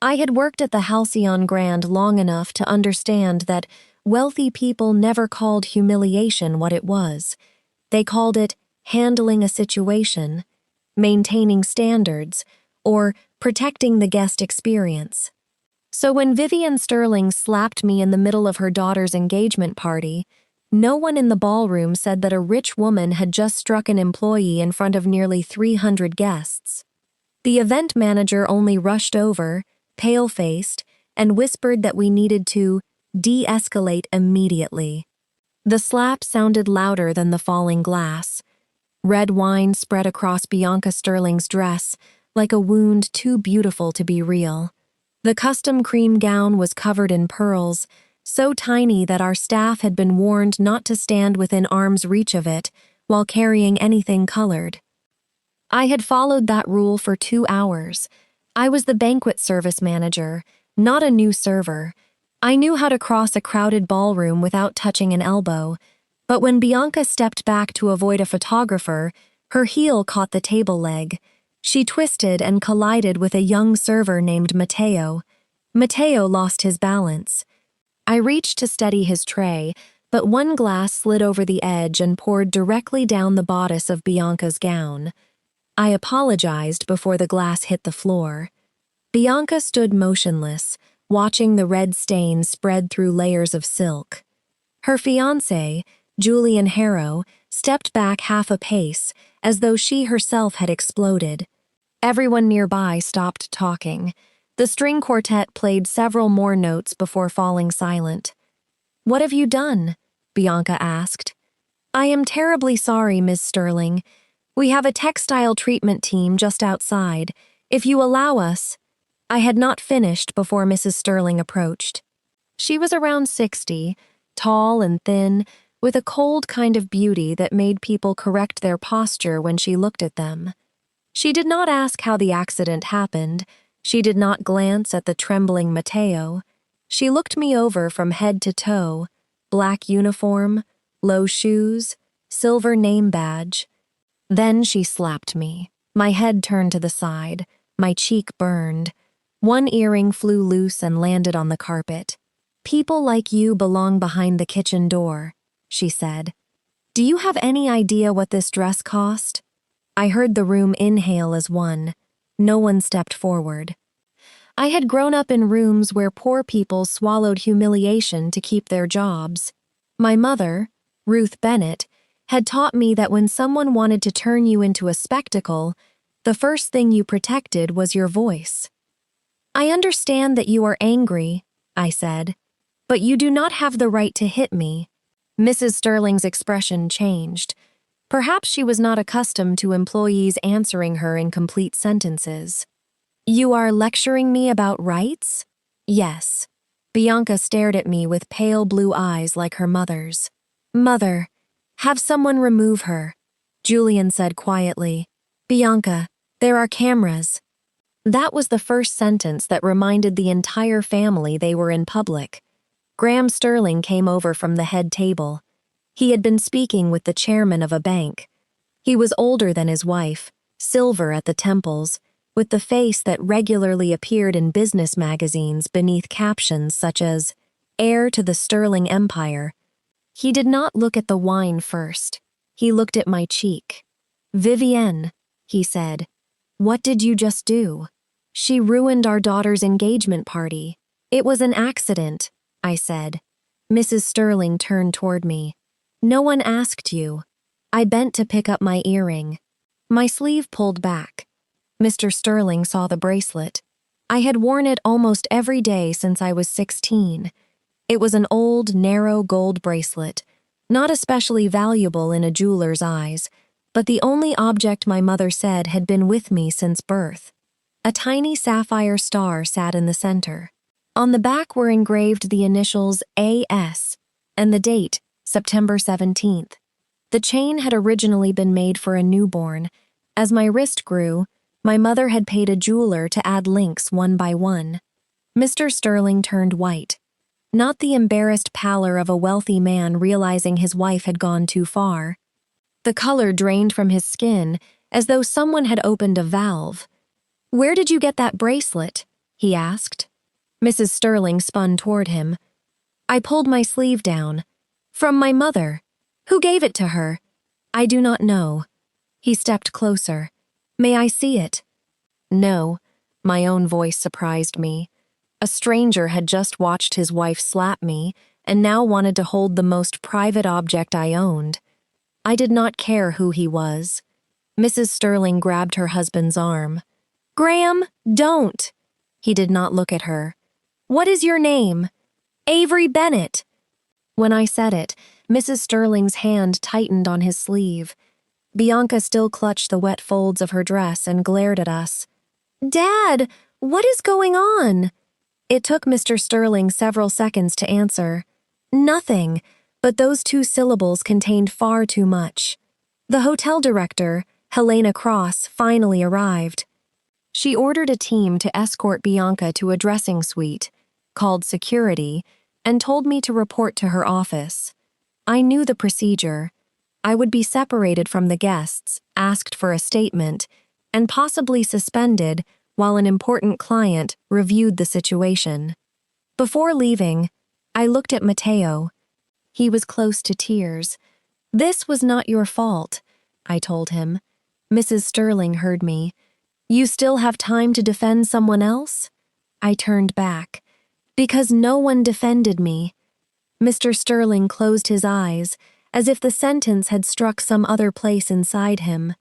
I had worked at the Halcyon Grand long enough to understand that wealthy people never called humiliation what it was. They called it handling a situation, maintaining standards, or protecting the guest experience. So when Vivian Sterling slapped me in the middle of her daughter's engagement party, no one in the ballroom said that a rich woman had just struck an employee in front of nearly 300 guests. The event manager only rushed over, pale-faced, and whispered that we needed to de-escalate immediately. The slap sounded louder than the falling glass. Red wine spread across Bianca Sterling's dress like a wound too beautiful to be real. The custom cream gown was covered in pearls, so tiny that our staff had been warned not to stand within arm's reach of it while carrying anything colored. I had followed that rule for 2 hours. I was the banquet service manager, not a new server. I knew how to cross a crowded ballroom without touching an elbow, but when Bianca stepped back to avoid a photographer, her heel caught the table leg. She twisted and collided with a young server named Matteo. Matteo lost his balance. I reached to steady his tray, but one glass slid over the edge and poured directly down the bodice of Bianca's gown. I apologized before the glass hit the floor. Bianca stood motionless, watching the red stain spread through layers of silk. Her fiancé, Julian Harrow, stepped back half a pace, as though she herself had exploded. Everyone nearby stopped talking. The string quartet played several more notes before falling silent. "What have you done?" Bianca asked. "I am terribly sorry, Ms. Sterling. We have a textile treatment team just outside. If you allow us—" I had not finished before Mrs. Sterling approached. She was around 60, tall and thin, with a cold kind of beauty that made people correct their posture when she looked at them. She did not ask how the accident happened. She did not glance at the trembling Matteo. She looked me over from head to toe, black uniform, low shoes, silver name badge. Then she slapped me. My head turned to the side. My cheek burned. One earring flew loose and landed on the carpet. "People like you belong behind the kitchen door," she said. "Do you have any idea what this dress cost?" I heard the room inhale as one. No one stepped forward. I had grown up in rooms where poor people swallowed humiliation to keep their jobs. My mother, Ruth Bennett, had taught me that when someone wanted to turn you into a spectacle, the first thing you protected was your voice. "I understand that you are angry," I said, "but you do not have the right to hit me." Mrs. Sterling's expression changed. Perhaps she was not accustomed to employees answering her in complete sentences. "You are lecturing me about rights?" "Yes." Bianca stared at me with pale blue eyes like her mother's. "Mother, have someone remove her," Julian said quietly. "Bianca, there are cameras." That was the first sentence that reminded the entire family they were in public. Graham Sterling came over from the head table. He had been speaking with the chairman of a bank. He was older than his wife, silver at the temples, with the face that regularly appeared in business magazines beneath captions such as, "Heir to the Sterling Empire." He did not look at the wine first. He looked at my cheek. "Vivienne," he said, "what did you just do?" "She ruined our daughter's engagement party." "It was an accident," I said. Mrs. Sterling turned toward me. "No one asked you." I bent to pick up my earring. My sleeve pulled back. Mr. Sterling saw the bracelet. I had worn it almost every day since I was 16. It was an old, narrow gold bracelet, not especially valuable in a jeweler's eyes, but the only object my mother said had been with me since birth. A tiny sapphire star sat in the center. On the back were engraved the initials A.S. and the date, September 17th. The chain had originally been made for a newborn. As my wrist grew, my mother had paid a jeweler to add links one by one. Mr. Sterling turned white. Not the embarrassed pallor of a wealthy man realizing his wife had gone too far. The color drained from his skin as though someone had opened a valve. "Where did you get that bracelet?" he asked. Mrs. Sterling spun toward him. I pulled my sleeve down. From my mother. Who gave it to her? I do not know. He stepped closer. May I see it? No. My own voice surprised me. A stranger had just watched his wife slap me and now wanted to hold the most private object I owned. I did not care who he was. Mrs. Sterling grabbed her husband's arm. Graham, don't! He did not look at her. What is your name? Avery Bennett. When I said it, Mrs. Sterling's hand tightened on his sleeve. Bianca still clutched the wet folds of her dress and glared at us. Dad, what is going on? It took Mr. Sterling several seconds to answer. Nothing, but those two syllables contained far too much. The hotel director, Helena Cross, finally arrived. She ordered a team to escort Bianca to a dressing suite, called security, and told me to report to her office. I knew the procedure. I would be separated from the guests, asked for a statement, and possibly suspended while an important client reviewed the situation. Before leaving, I looked at Mateo. He was close to tears. This was not your fault, I told him. Mrs. Sterling heard me. You still have time to defend someone else? I turned back. Because no one defended me. Mr. Sterling closed his eyes, as if the sentence had struck some other place inside him.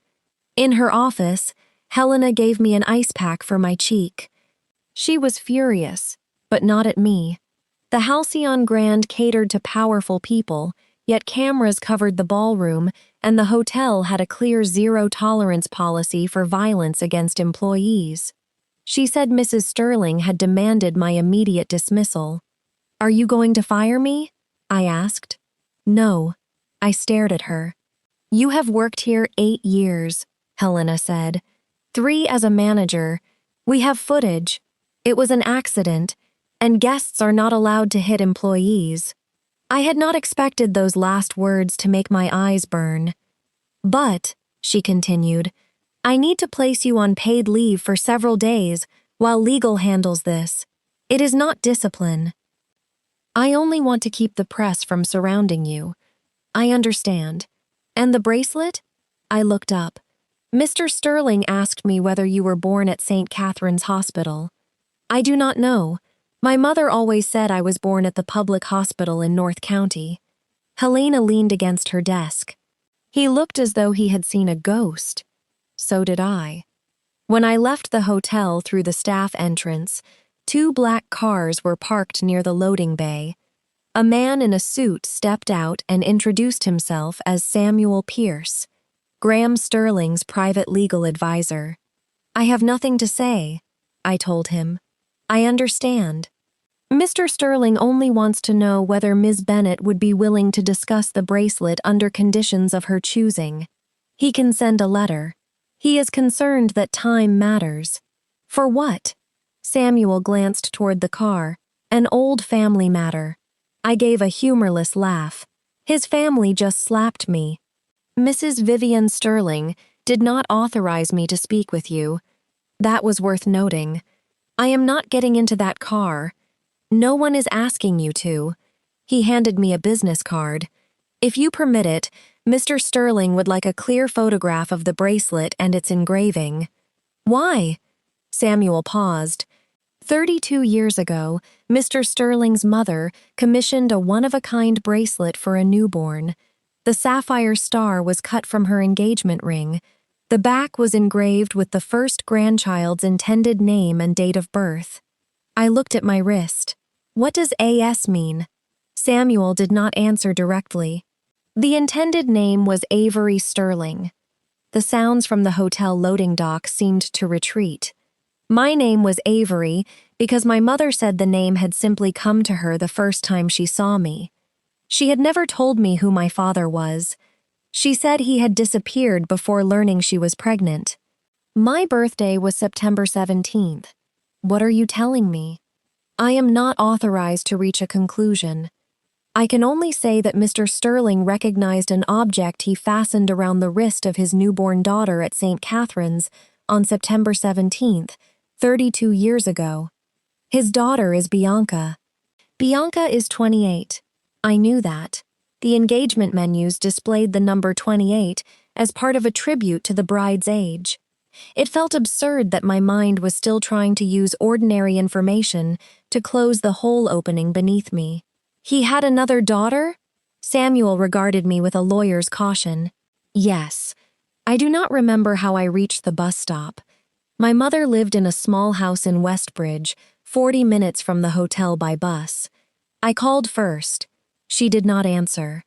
In her office, Helena gave me an ice pack for my cheek. She was furious, but not at me. The Halcyon Grand catered to powerful people, yet cameras covered the ballroom, and the hotel had a clear zero-tolerance policy for violence against employees. She said Mrs. Sterling had demanded my immediate dismissal. Are you going to fire me? I asked. No. I stared at her. You have worked here 8 years, Helena said. 3 as a manager. We have footage. It was an accident, and guests are not allowed to hit employees. I had not expected those last words to make my eyes burn. But, she continued, I need to place you on paid leave for several days while legal handles this. It is not discipline. I only want to keep the press from surrounding you. I understand. And the bracelet? I looked up. Mr. Sterling asked me whether you were born at St. Catherine's Hospital. I do not know. My mother always said I was born at the public hospital in North County. Helena leaned against her desk. He looked as though he had seen a ghost. So did I. When I left the hotel through the staff entrance, 2 black cars were parked near the loading bay. A man in a suit stepped out and introduced himself as Samuel Pierce, Graham Sterling's private legal advisor. I have nothing to say, I told him. I understand. Mr. Sterling only wants to know whether Ms. Bennett would be willing to discuss the bracelet under conditions of her choosing. He can send a letter. He is concerned that time matters. For what? Samuel glanced toward the car. An old family matter. I gave a humorless laugh. His family just slapped me. Mrs. Vivian Sterling did not authorize me to speak with you. That was worth noting. I am not getting into that car. No one is asking you to. He handed me a business card. If you permit it, Mr. Sterling would like a clear photograph of the bracelet and its engraving. Why? Samuel paused. 32 years ago, Mr. Sterling's mother commissioned a one-of-a-kind bracelet for a newborn. The sapphire star was cut from her engagement ring. The back was engraved with the first grandchild's intended name and date of birth. I looked at my wrist. What does AS mean? Samuel did not answer directly. The intended name was Avery Sterling. The sounds from the hotel loading dock seemed to retreat. My name was Avery because my mother said the name had simply come to her the first time she saw me. She had never told me who my father was. She said he had disappeared before learning she was pregnant. My birthday was September 17th. What are you telling me? I am not authorized to reach a conclusion. I can only say that Mr. Sterling recognized an object he fastened around the wrist of his newborn daughter at St. Catherine's on September 17th, 32 years ago. His daughter is Bianca. Bianca is 28. I knew that. The engagement menus displayed the number 28 as part of a tribute to the bride's age. It felt absurd that my mind was still trying to use ordinary information to close the hole opening beneath me. He had another daughter? Samuel regarded me with a lawyer's caution. Yes. I do not remember how I reached the bus stop. My mother lived in a small house in Westbridge, 40 minutes from the hotel by bus. I called first. She did not answer.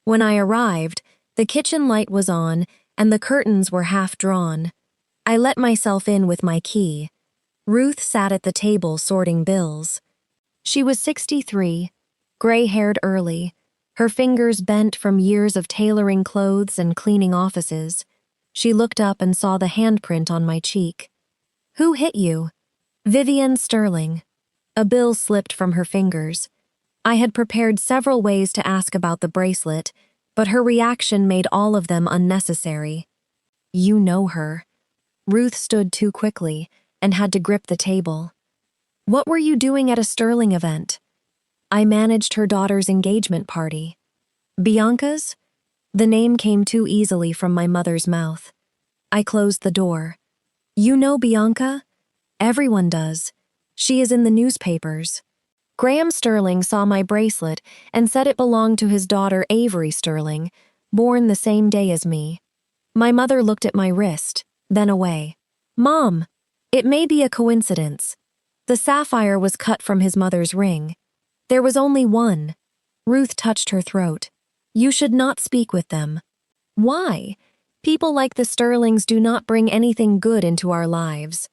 When I arrived, the kitchen light was on and the curtains were half drawn. I let myself in with my key. Ruth sat at the table sorting bills. She was 63, gray-haired early, her fingers bent from years of tailoring clothes and cleaning offices. She looked up and saw the handprint on my cheek. "Who hit you?" "Vivian Sterling." A bill slipped from her fingers. I had prepared several ways to ask about the bracelet, but her reaction made all of them unnecessary. "You know her." Ruth stood too quickly and had to grip the table. "What were you doing at a Sterling event?" "I managed her daughter's engagement party." "Bianca's?" The name came too easily from my mother's mouth. I closed the door. "You know Bianca?" "Everyone does. She is in the newspapers." Graham Sterling saw my bracelet and said it belonged to his daughter Avery Sterling, born the same day as me. My mother looked at my wrist, then away. "Mom, it may be a coincidence. The sapphire was cut from his mother's ring. There was only one." Ruth touched her throat. "You should not speak with them." "Why? People like the Sterlings do not bring anything good into our lives."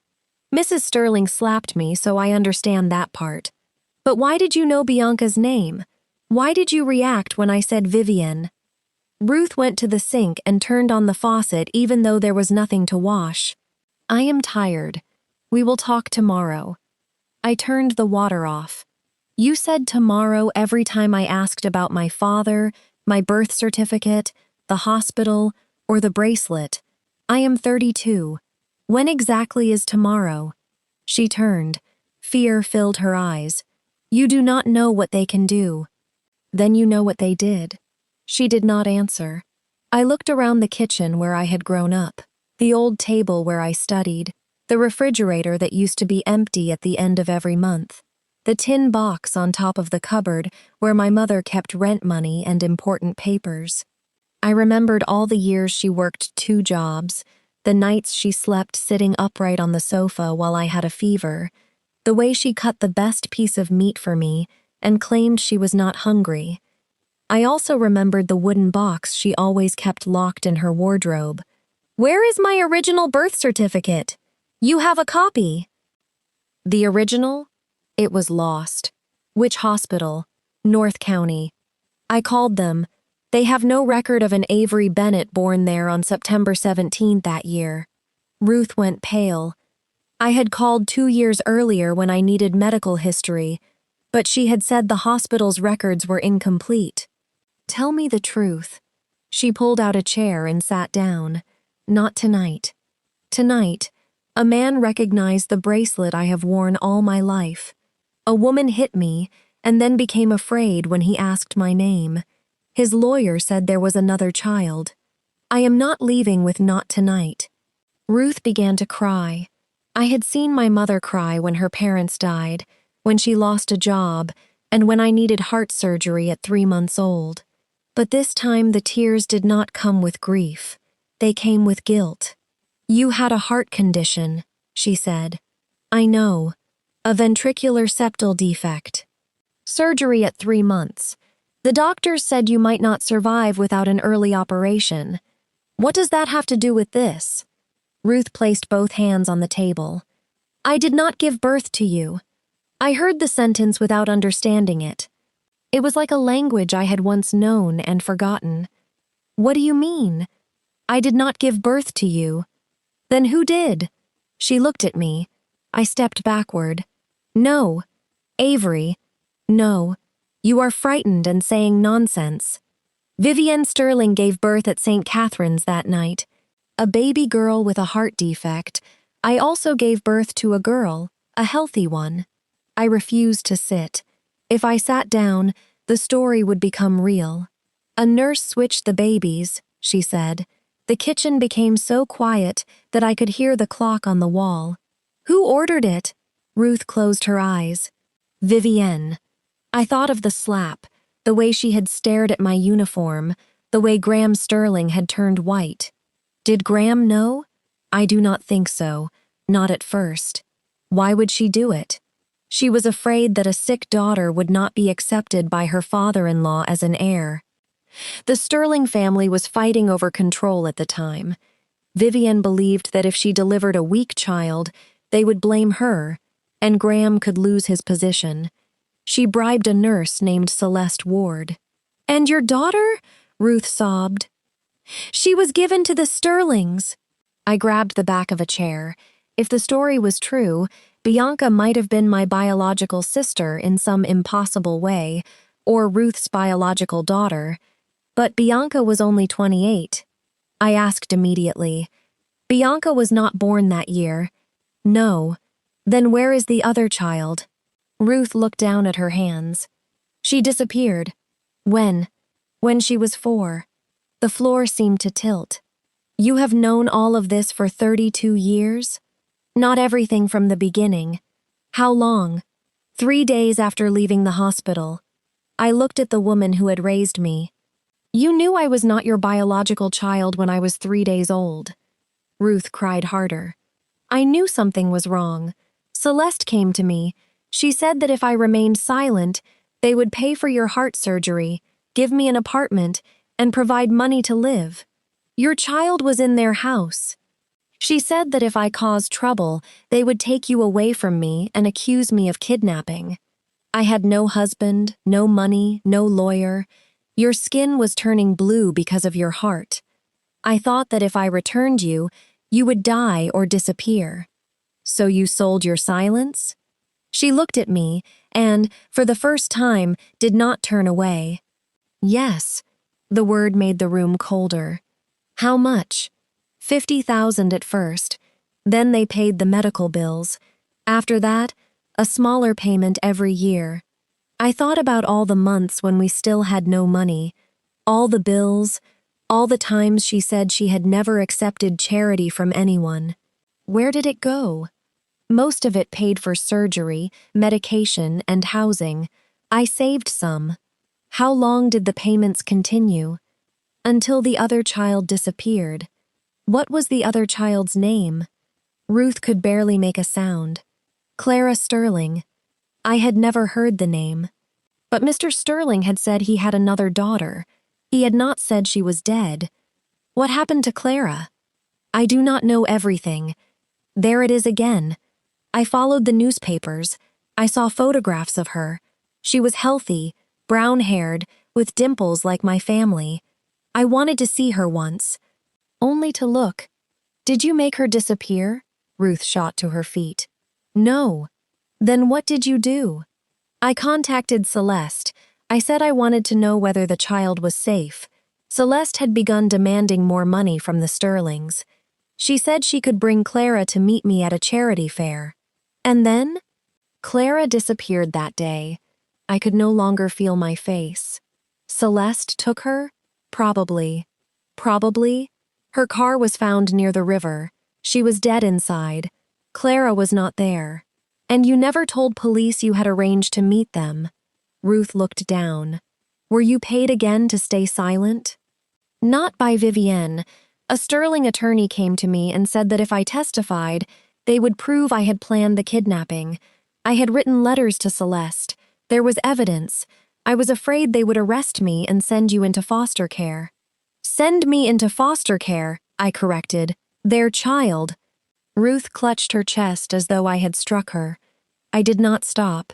"Mrs. Sterling slapped me, so I understand that part. But why did you know Bianca's name? Why did you react when I said Vivian?" Ruth went to the sink and turned on the faucet even though there was nothing to wash. "I am tired. We will talk tomorrow." I turned the water off. "You said tomorrow every time I asked about my father, my birth certificate, the hospital, or the bracelet. I am 32. When exactly is tomorrow?" She turned. Fear filled her eyes. "You do not know what they can do." "Then you know what they did." She did not answer. I looked around the kitchen where I had grown up, the old table where I studied, the refrigerator that used to be empty at the end of every month, the tin box on top of the cupboard where my mother kept rent money and important papers. I remembered all the years she worked 2 jobs, the nights she slept sitting upright on the sofa while I had a fever, the way she cut the best piece of meat for me and claimed she was not hungry. I also remembered the wooden box she always kept locked in her wardrobe. "Where is my original birth certificate? You have a copy." "The original?" "It was lost." "Which hospital?" "North County." I called them. They have no record of an Avery Bennett born there on September 17th that year. Ruth went pale. I had called 2 years earlier when I needed medical history, but she had said the hospital's records were incomplete. "Tell me the truth." She pulled out a chair and sat down. "Not tonight." Tonight, a man recognized the bracelet I have worn all my life. A woman hit me and then became afraid when he asked my name. His lawyer said there was another child. I am not leaving with "not tonight." Ruth began to cry. I had seen my mother cry when her parents died, when she lost a job, and when I needed heart surgery at 3 months old. But this time the tears did not come with grief. They came with guilt. "You had a heart condition," she said. "I know. A ventricular septal defect. Surgery at 3 months. The doctors said you might not survive without an early operation. What does that have to do with this?" Ruth placed both hands on the table. "I did not give birth to you." I heard the sentence without understanding it. It was like a language I had once known and forgotten. "What do you mean?" "I did not give birth to you." "Then who did?" She looked at me. I stepped backward. "No. Avery. No. You are frightened and saying nonsense. Vivian Sterling gave birth at St. Catherine's that night. A baby girl with a heart defect. I also gave birth to a girl, a healthy one." I refused to sit. If I sat down, the story would become real. A nurse switched the babies, she said. The kitchen became so quiet that I could hear the clock on the wall. Who ordered it? Ruth closed her eyes. Vivienne. I thought of the slap, the way she had stared at my uniform, the way Graham Sterling had turned white. Did Graham know? I do not think so, not at first. Why would she do it? She was afraid that a sick daughter would not be accepted by her father-in-law as an heir. The Sterling family was fighting over control at the time. Vivienne believed that if she delivered a weak child, they would blame her, and Graham could lose his position. She bribed a nurse named Celeste Ward. "And your daughter?" Ruth sobbed. "She was given to the Sterlings." I grabbed the back of a chair. If the story was true, Bianca might have been my biological sister in some impossible way, or Ruth's biological daughter. But Bianca was only 28. I asked immediately. Bianca was not born that year. No. Then where is the other child? Ruth looked down at her hands. She disappeared. When? When she was 4. The floor seemed to tilt. You have known all of this for 32 years? Not everything from the beginning. How long? 3 days after leaving the hospital. I looked at the woman who had raised me. You knew I was not your biological child when I was 3 days old. Ruth cried harder. I knew something was wrong. Celeste came to me. She said that if I remained silent, they would pay for your heart surgery, give me an apartment, and provide money to live. Your child was in their house. She said that if I caused trouble, they would take you away from me and accuse me of kidnapping. I had no husband, no money, no lawyer. Your skin was turning blue because of your heart. I thought that if I returned you, you would die or disappear. So you sold your silence? She looked at me and, for the first time, did not turn away. Yes. The word made the room colder. How much? 50,000 at first. Then they paid the medical bills. After that, a smaller payment every year. I thought about all the months when we still had no money, all the bills, all the times she said she had never accepted charity from anyone. Where did it go? Most of it paid for surgery, medication, and housing. I saved some. How long did the payments continue? Until the other child disappeared. What was the other child's name? Ruth could barely make a sound. Clara Sterling. I had never heard the name. But Mr. Sterling had said he had another daughter. He had not said she was dead. What happened to Clara? I do not know everything. There it is again. I followed the newspapers. I saw photographs of her. She was healthy, brown-haired, with dimples like my family. I wanted to see her once. Only to look. Did you make her disappear? Ruth shot to her feet. No. Then what did you do? I contacted Celeste. I said I wanted to know whether the child was safe. Celeste had begun demanding more money from the Sterlings. She said she could bring Clara to meet me at a charity fair. And then? Clara disappeared that day. I could no longer feel my face. Celeste took her? Probably. Probably. Her car was found near the river. She was dead inside. Clara was not there. And you never told police you had arranged to meet them. Ruth looked down. Were you paid again to stay silent? Not by Vivienne. A Sterling attorney came to me and said that if I testified, they would prove I had planned the kidnapping. I had written letters to Celeste. There was evidence. I was afraid they would arrest me and send you into foster care. Send me into foster care, I corrected. Their child. Ruth clutched her chest as though I had struck her. I did not stop.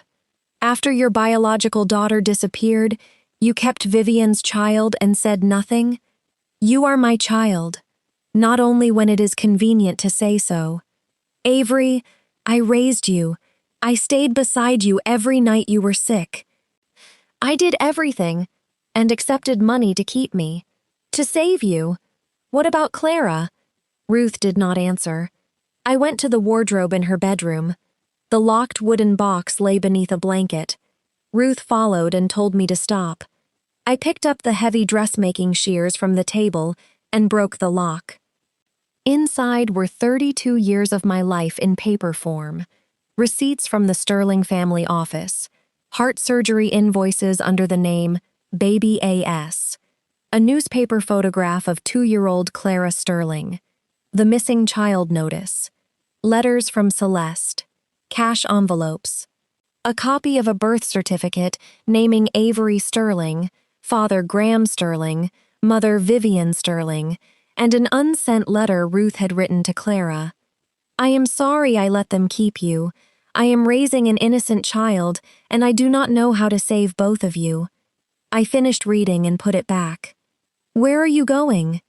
After your biological daughter disappeared, you kept Vivienne's child and said nothing? You are my child, not only when it is convenient to say so. Avery, I raised you. I stayed beside you every night you were sick. I did everything, and accepted money to keep me. To save you. What about Clara? Ruth did not answer. I went to the wardrobe in her bedroom. The locked wooden box lay beneath a blanket. Ruth followed and told me to stop. I picked up the heavy dressmaking shears from the table and broke the lock. Inside were 32 years of my life in paper form. Receipts from the Sterling family office. Heart surgery invoices under the name Baby A.S. A newspaper photograph of 2-year-old Clara Sterling. The missing child notice. Letters from Celeste. Cash envelopes. A copy of a birth certificate naming Avery Sterling, father Graham Sterling, mother Vivian Sterling, and an unsent letter Ruth had written to Clara. I am sorry I let them keep you. I am raising an innocent child, and I do not know how to save both of you. I finished reading and put it back. Where are you going?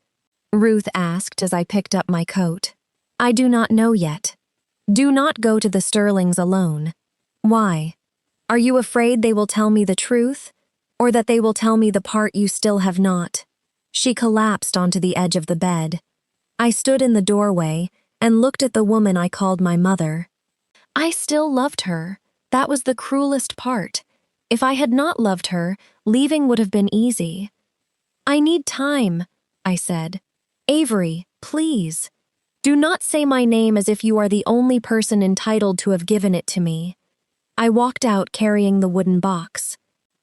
Ruth asked as I picked up my coat. I do not know yet. Do not go to the Sterlings alone. Why? Are you afraid they will tell me the truth, or that they will tell me the part you still have not? She collapsed onto the edge of the bed. I stood in the doorway and looked at the woman I called my mother. I still loved her. That was the cruelest part. If I had not loved her, leaving would have been easy. I need time, I said. Avery, please. Do not say my name as if you are the only person entitled to have given it to me. I walked out carrying the wooden box.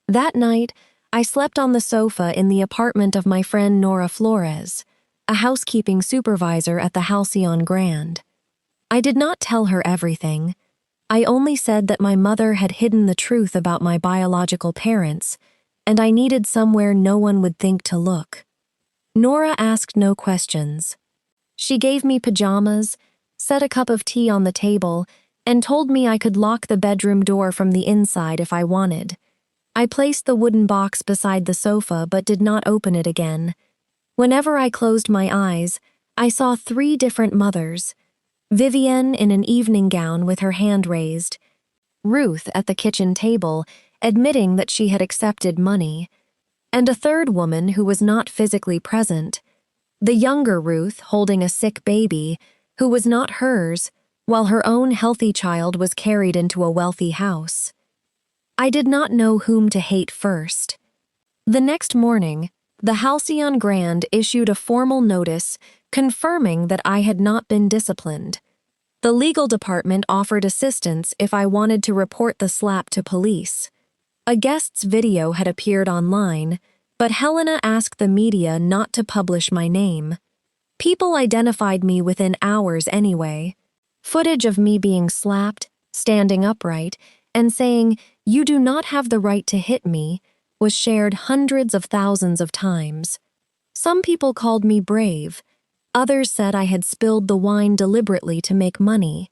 That night, I slept on the sofa in the apartment of my friend Nora Flores, a housekeeping supervisor at the Halcyon Grand. I did not tell her everything. I only said that my mother had hidden the truth about my biological parents, and I needed somewhere no one would think to look. Nora asked no questions. She gave me pajamas, set a cup of tea on the table, and told me I could lock the bedroom door from the inside if I wanted. I placed the wooden box beside the sofa but did not open it again. Whenever I closed my eyes, I saw 3 different mothers. Vivienne in an evening gown with her hand raised. Ruth at the kitchen table, admitting that she had accepted money. And a third woman who was not physically present. The younger Ruth holding a sick baby, who was not hers, while her own healthy child was carried into a wealthy house. I did not know whom to hate first. The next morning, the Halcyon Grand issued a formal notice confirming that I had not been disciplined. The legal department offered assistance if I wanted to report the slap to police. A guest's video had appeared online, but Helena asked the media not to publish my name. People identified me within hours anyway. Footage of me being slapped, standing upright, and saying, "You do not have the right to hit me," was shared hundreds of thousands of times. Some people called me brave. Others said I had spilled the wine deliberately to make money.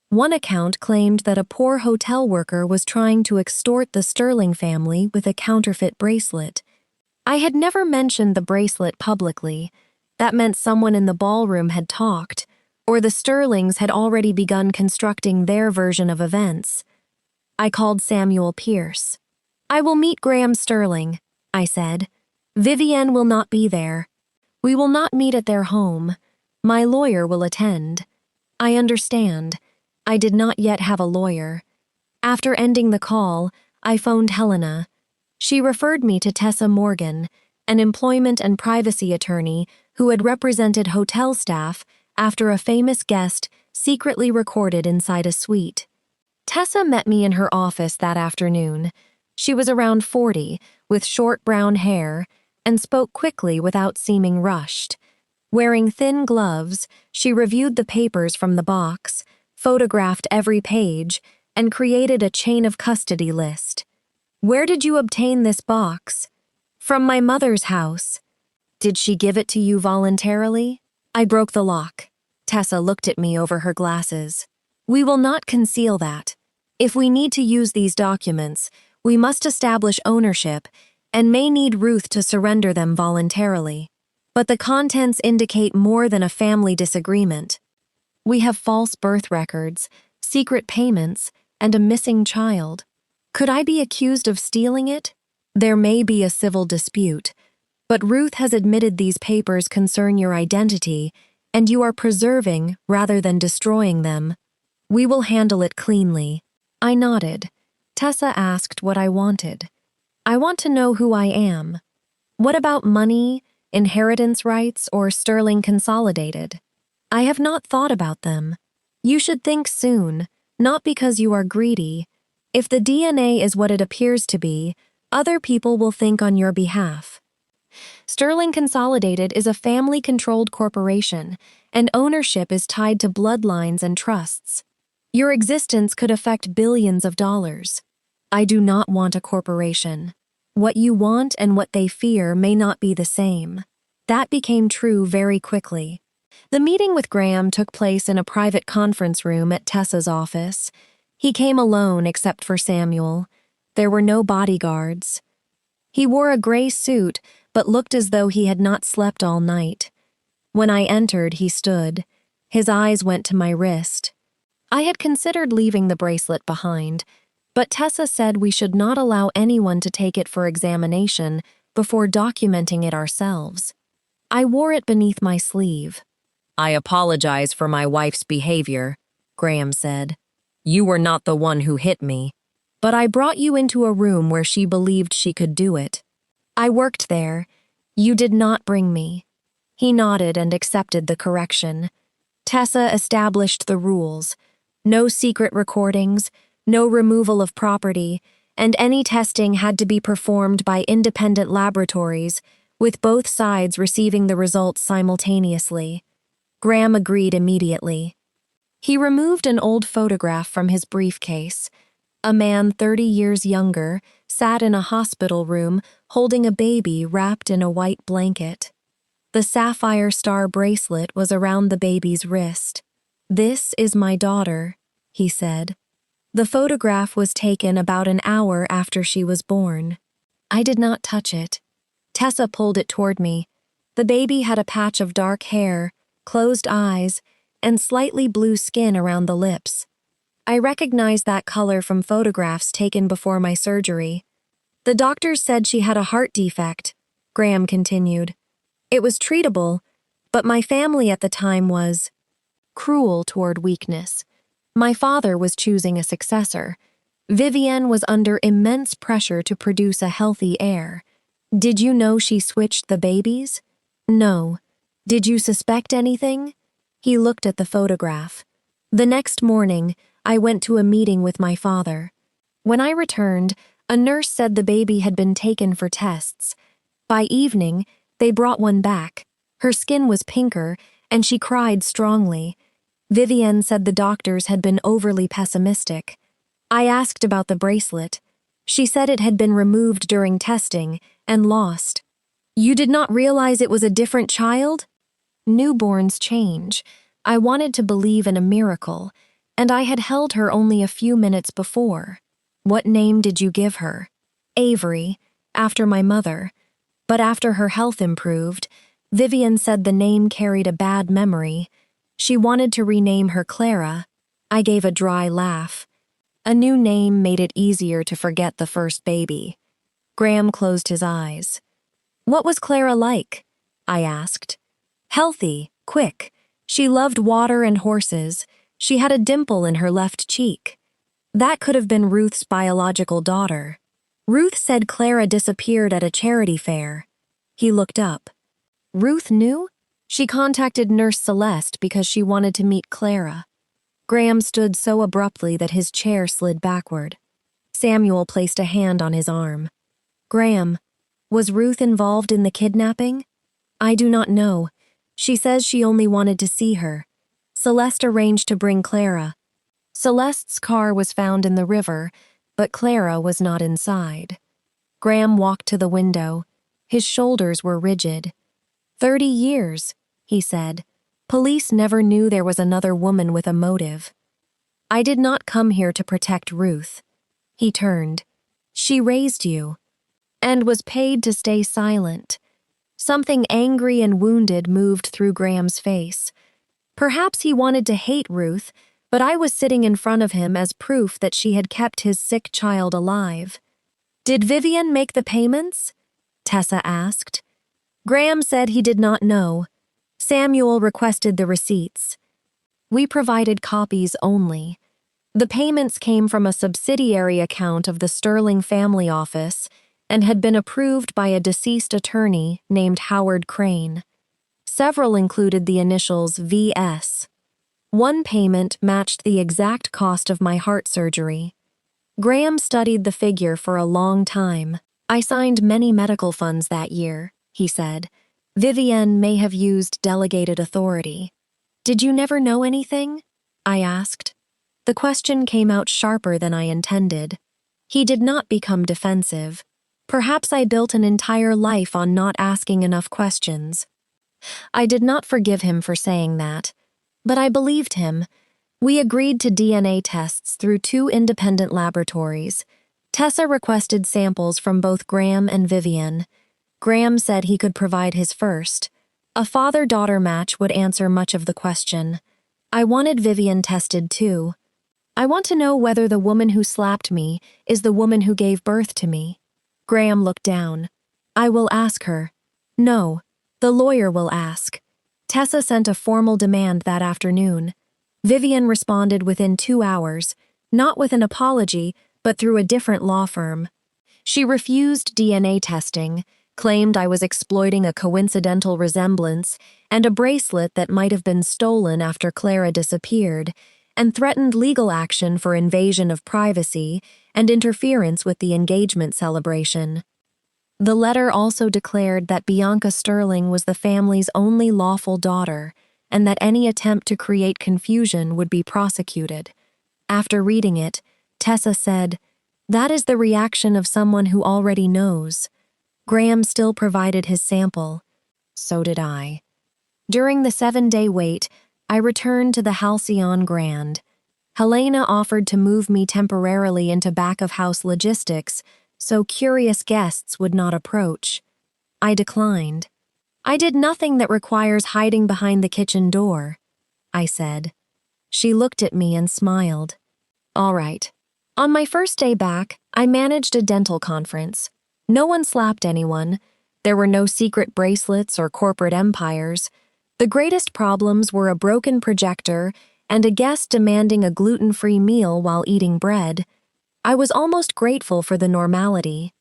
One account claimed that a poor hotel worker was trying to extort the Sterling family with a counterfeit bracelet. I had never mentioned the bracelet publicly. That meant someone in the ballroom had talked, or the Sterlings had already begun constructing their version of events. I called Samuel Pierce. "I will meet Graham Sterling," I said. "Vivienne will not be there. We will not meet at their home. My lawyer will attend." I understand. I did not yet have a lawyer. After ending the call, I phoned Helena. She referred me to Tessa Morgan, an employment and privacy attorney who had represented hotel staff after a famous guest secretly recorded inside a suite. Tessa met me in her office that afternoon. She was around 40, with short brown hair, and spoke quickly without seeming rushed. Wearing thin gloves, she reviewed the papers from the box, photographed every page, and created a chain of custody list. "Where did you obtain this box?" "From my mother's house." "Did she give it to you voluntarily?" "I broke the lock." Tessa looked at me over her glasses. "We will not conceal that. If we need to use these documents, we must establish ownership and may need Ruth to surrender them voluntarily. But the contents indicate more than a family disagreement. We have false birth records, secret payments, and a missing child. Could I be accused of stealing it? There may be a civil dispute, but Ruth has admitted these papers concern your identity, and you are preserving rather than destroying them. We will handle it cleanly. I nodded. Tessa asked what I wanted. I want to know who I am. What about money, inheritance rights, or Sterling Consolidated? I have not thought about them. You should think soon, not because you are greedy. If the DNA is what it appears to be, other people will think on your behalf. Sterling Consolidated is a family-controlled corporation, and ownership is tied to bloodlines and trusts. Your existence could affect billions of dollars. I do not want a corporation. What you want and what they fear may not be the same. That became true very quickly. The meeting with Graham took place in a private conference room at Tessa's office. He came alone except for Samuel. There were no bodyguards. He wore a gray suit, but looked as though he had not slept all night. When I entered, he stood. His eyes went to my wrist. I had considered leaving the bracelet behind, but Tessa said we should not allow anyone to take it for examination before documenting it ourselves. I wore it beneath my sleeve. I apologize for my wife's behavior, Graham said. You were not the one who hit me, but I brought you into a room where she believed she could do it. I worked there. You did not bring me. He nodded and accepted the correction. Tessa established the rules. No secret recordings, no removal of property, and any testing had to be performed by independent laboratories, with both sides receiving the results simultaneously. Graham agreed immediately. He removed an old photograph from his briefcase. A man 30 years younger sat in a hospital room holding a baby wrapped in a white blanket. The sapphire star bracelet was around the baby's wrist. This is my daughter, he said. The photograph was taken about an hour after she was born. I did not touch it. Tessa pulled it toward me. The baby had a patch of dark hair, closed eyes, and slightly blue skin around the lips. I recognized that color from photographs taken before my surgery. The doctors said she had a heart defect, Graham continued. It was treatable, but my family at the time was cruel toward weakness. My father was choosing a successor. Vivienne was under immense pressure to produce a healthy heir. Did you know she switched the babies? No. Did you suspect anything? He looked at the photograph. The next morning, I went to a meeting with my father. When I returned, a nurse said the baby had been taken for tests. By evening, they brought one back. Her skin was pinker, and she cried strongly. Vivienne said the doctors had been overly pessimistic. I asked about the bracelet. She said it had been removed during testing and lost. You did not realize it was a different child? Newborns change. I wanted to believe in a miracle, and I had held her only a few minutes before. What name did you give her? Avery, after my mother. But after her health improved, Vivienne said the name carried a bad memory. She wanted to rename her Clara. I gave a dry laugh. A new name made it easier to forget the first baby. Graham closed his eyes. What was Clara like? I asked. Healthy, quick. She loved water and horses. She had a dimple in her left cheek. That could have been Ruth's biological daughter. Ruth said Clara disappeared at a charity fair. He looked up. Ruth knew? She contacted Nurse Celeste because she wanted to meet Clara. Graham stood so abruptly that his chair slid backward. Samuel placed a hand on his arm. Graham, was Ruth involved in the kidnapping? I do not know. She says she only wanted to see her. Celeste arranged to bring Clara. Celeste's car was found in the river, but Clara was not inside. Graham walked to the window. His shoulders were rigid. 30 years, he said. Police never knew there was another woman with a motive. I did not come here to protect Ruth. He turned. She raised you, and was paid to stay silent. Something angry and wounded moved through Graham's face. Perhaps he wanted to hate Ruth, but I was sitting in front of him as proof that she had kept his sick child alive. Did Vivienne make the payments? Tessa asked. Graham said he did not know. Samuel requested the receipts. We provided copies only. The payments came from a subsidiary account of the Sterling family office and had been approved by a deceased attorney named Howard Crane. Several included the initials VS. One payment matched the exact cost of my heart surgery. Graham studied the figure for a long time. I signed many medical funds that year, he said. Vivienne may have used delegated authority. Did you never know anything? I asked. The question came out sharper than I intended. He did not become defensive. Perhaps I built an entire life on not asking enough questions. I did not forgive him for saying that, but I believed him. We agreed to DNA tests through 2 independent laboratories. Tessa requested samples from both Graham and Vivienne. Graham said he could provide his first. A father-daughter match would answer much of the question. I wanted Vivienne tested too. I want to know whether the woman who slapped me is the woman who gave birth to me. Graham looked down. I will ask her. No, the lawyer will ask. Tessa sent a formal demand that afternoon. Vivienne responded within 2 hours, not with an apology, but through a different law firm. She refused DNA testing, claimed I was exploiting a coincidental resemblance and a bracelet that might have been stolen after Clara disappeared, and threatened legal action for invasion of privacy and interference with the engagement celebration. The letter also declared that Bianca Sterling was the family's only lawful daughter, and that any attempt to create confusion would be prosecuted. After reading it, Tessa said, "That is the reaction of someone who already knows." Graham still provided his sample. So did I. During the 7-day wait, I returned to the Halcyon Grand. Helena offered to move me temporarily into back-of-house logistics so curious guests would not approach. I declined. I did nothing that requires hiding behind the kitchen door, I said. She looked at me and smiled. All right. On my first day back, I managed a dental conference. No one slapped anyone. There were no secret bracelets or corporate empires. The greatest problems were a broken projector and a guest demanding a gluten-free meal while eating bread. I was almost grateful for the normality.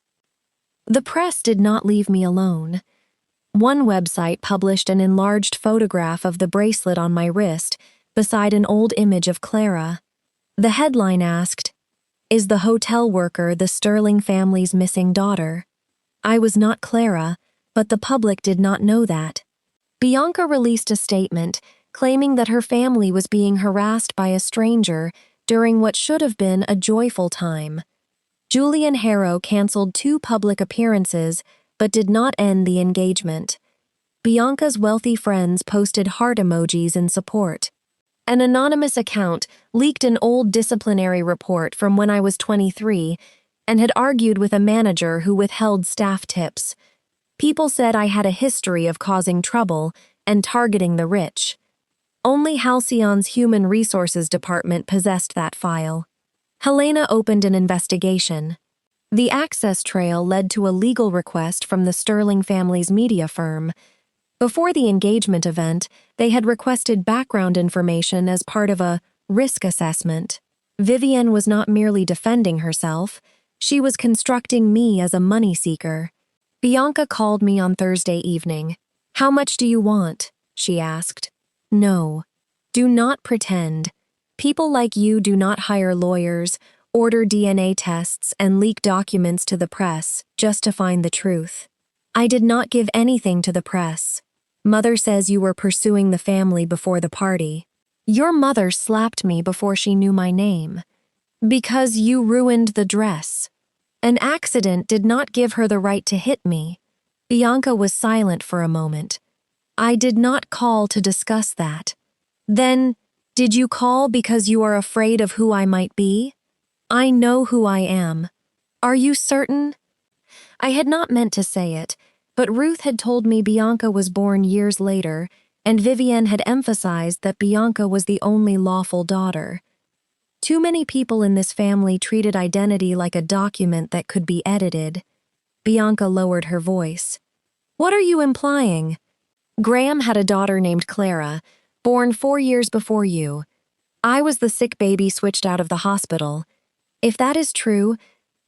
The press did not leave me alone. One website published an enlarged photograph of the bracelet on my wrist beside an old image of Clara. The headline asked, "Is the hotel worker the Sterling family's missing daughter?" I was not Clara, but the public did not know that. Bianca released a statement claiming that her family was being harassed by a stranger during what should have been a joyful time. Julian Harrow canceled 2 public appearances but did not end the engagement. Bianca's wealthy friends posted heart emojis in support. An anonymous account leaked an old disciplinary report from when I was 23 and had argued with a manager who withheld staff tips. People said I had a history of causing trouble and targeting the rich. Only Halcyon's Human Resources Department possessed that file. Helena opened an investigation. The access trail led to a legal request from the Sterling family's media firm. Before the engagement event, they had requested background information as part of a risk assessment. Vivienne was not merely defending herself, she was constructing me as a money seeker. Bianca called me on Thursday evening. "How much do you want?" she asked. "No. Do not pretend. People like you do not hire lawyers, order DNA tests, and leak documents to the press just to find the truth. I did not give anything to the press. Mother says you were pursuing the family before the party. Your mother slapped me before she knew my name. Because you ruined the dress. An accident did not give her the right to hit me." Bianca was silent for a moment. "I did not call to discuss that." "Then, did you call because you are afraid of who I might be?" "I know who I am." "Are you certain?" I had not meant to say it, but Ruth had told me Bianca was born years later, and Vivienne had emphasized that Bianca was the only lawful daughter. Too many people in this family treated identity like a document that could be edited. Bianca lowered her voice. "What are you implying?" "Graham had a daughter named Clara. Born 4 years before you. I was the sick baby switched out of the hospital. If that is true,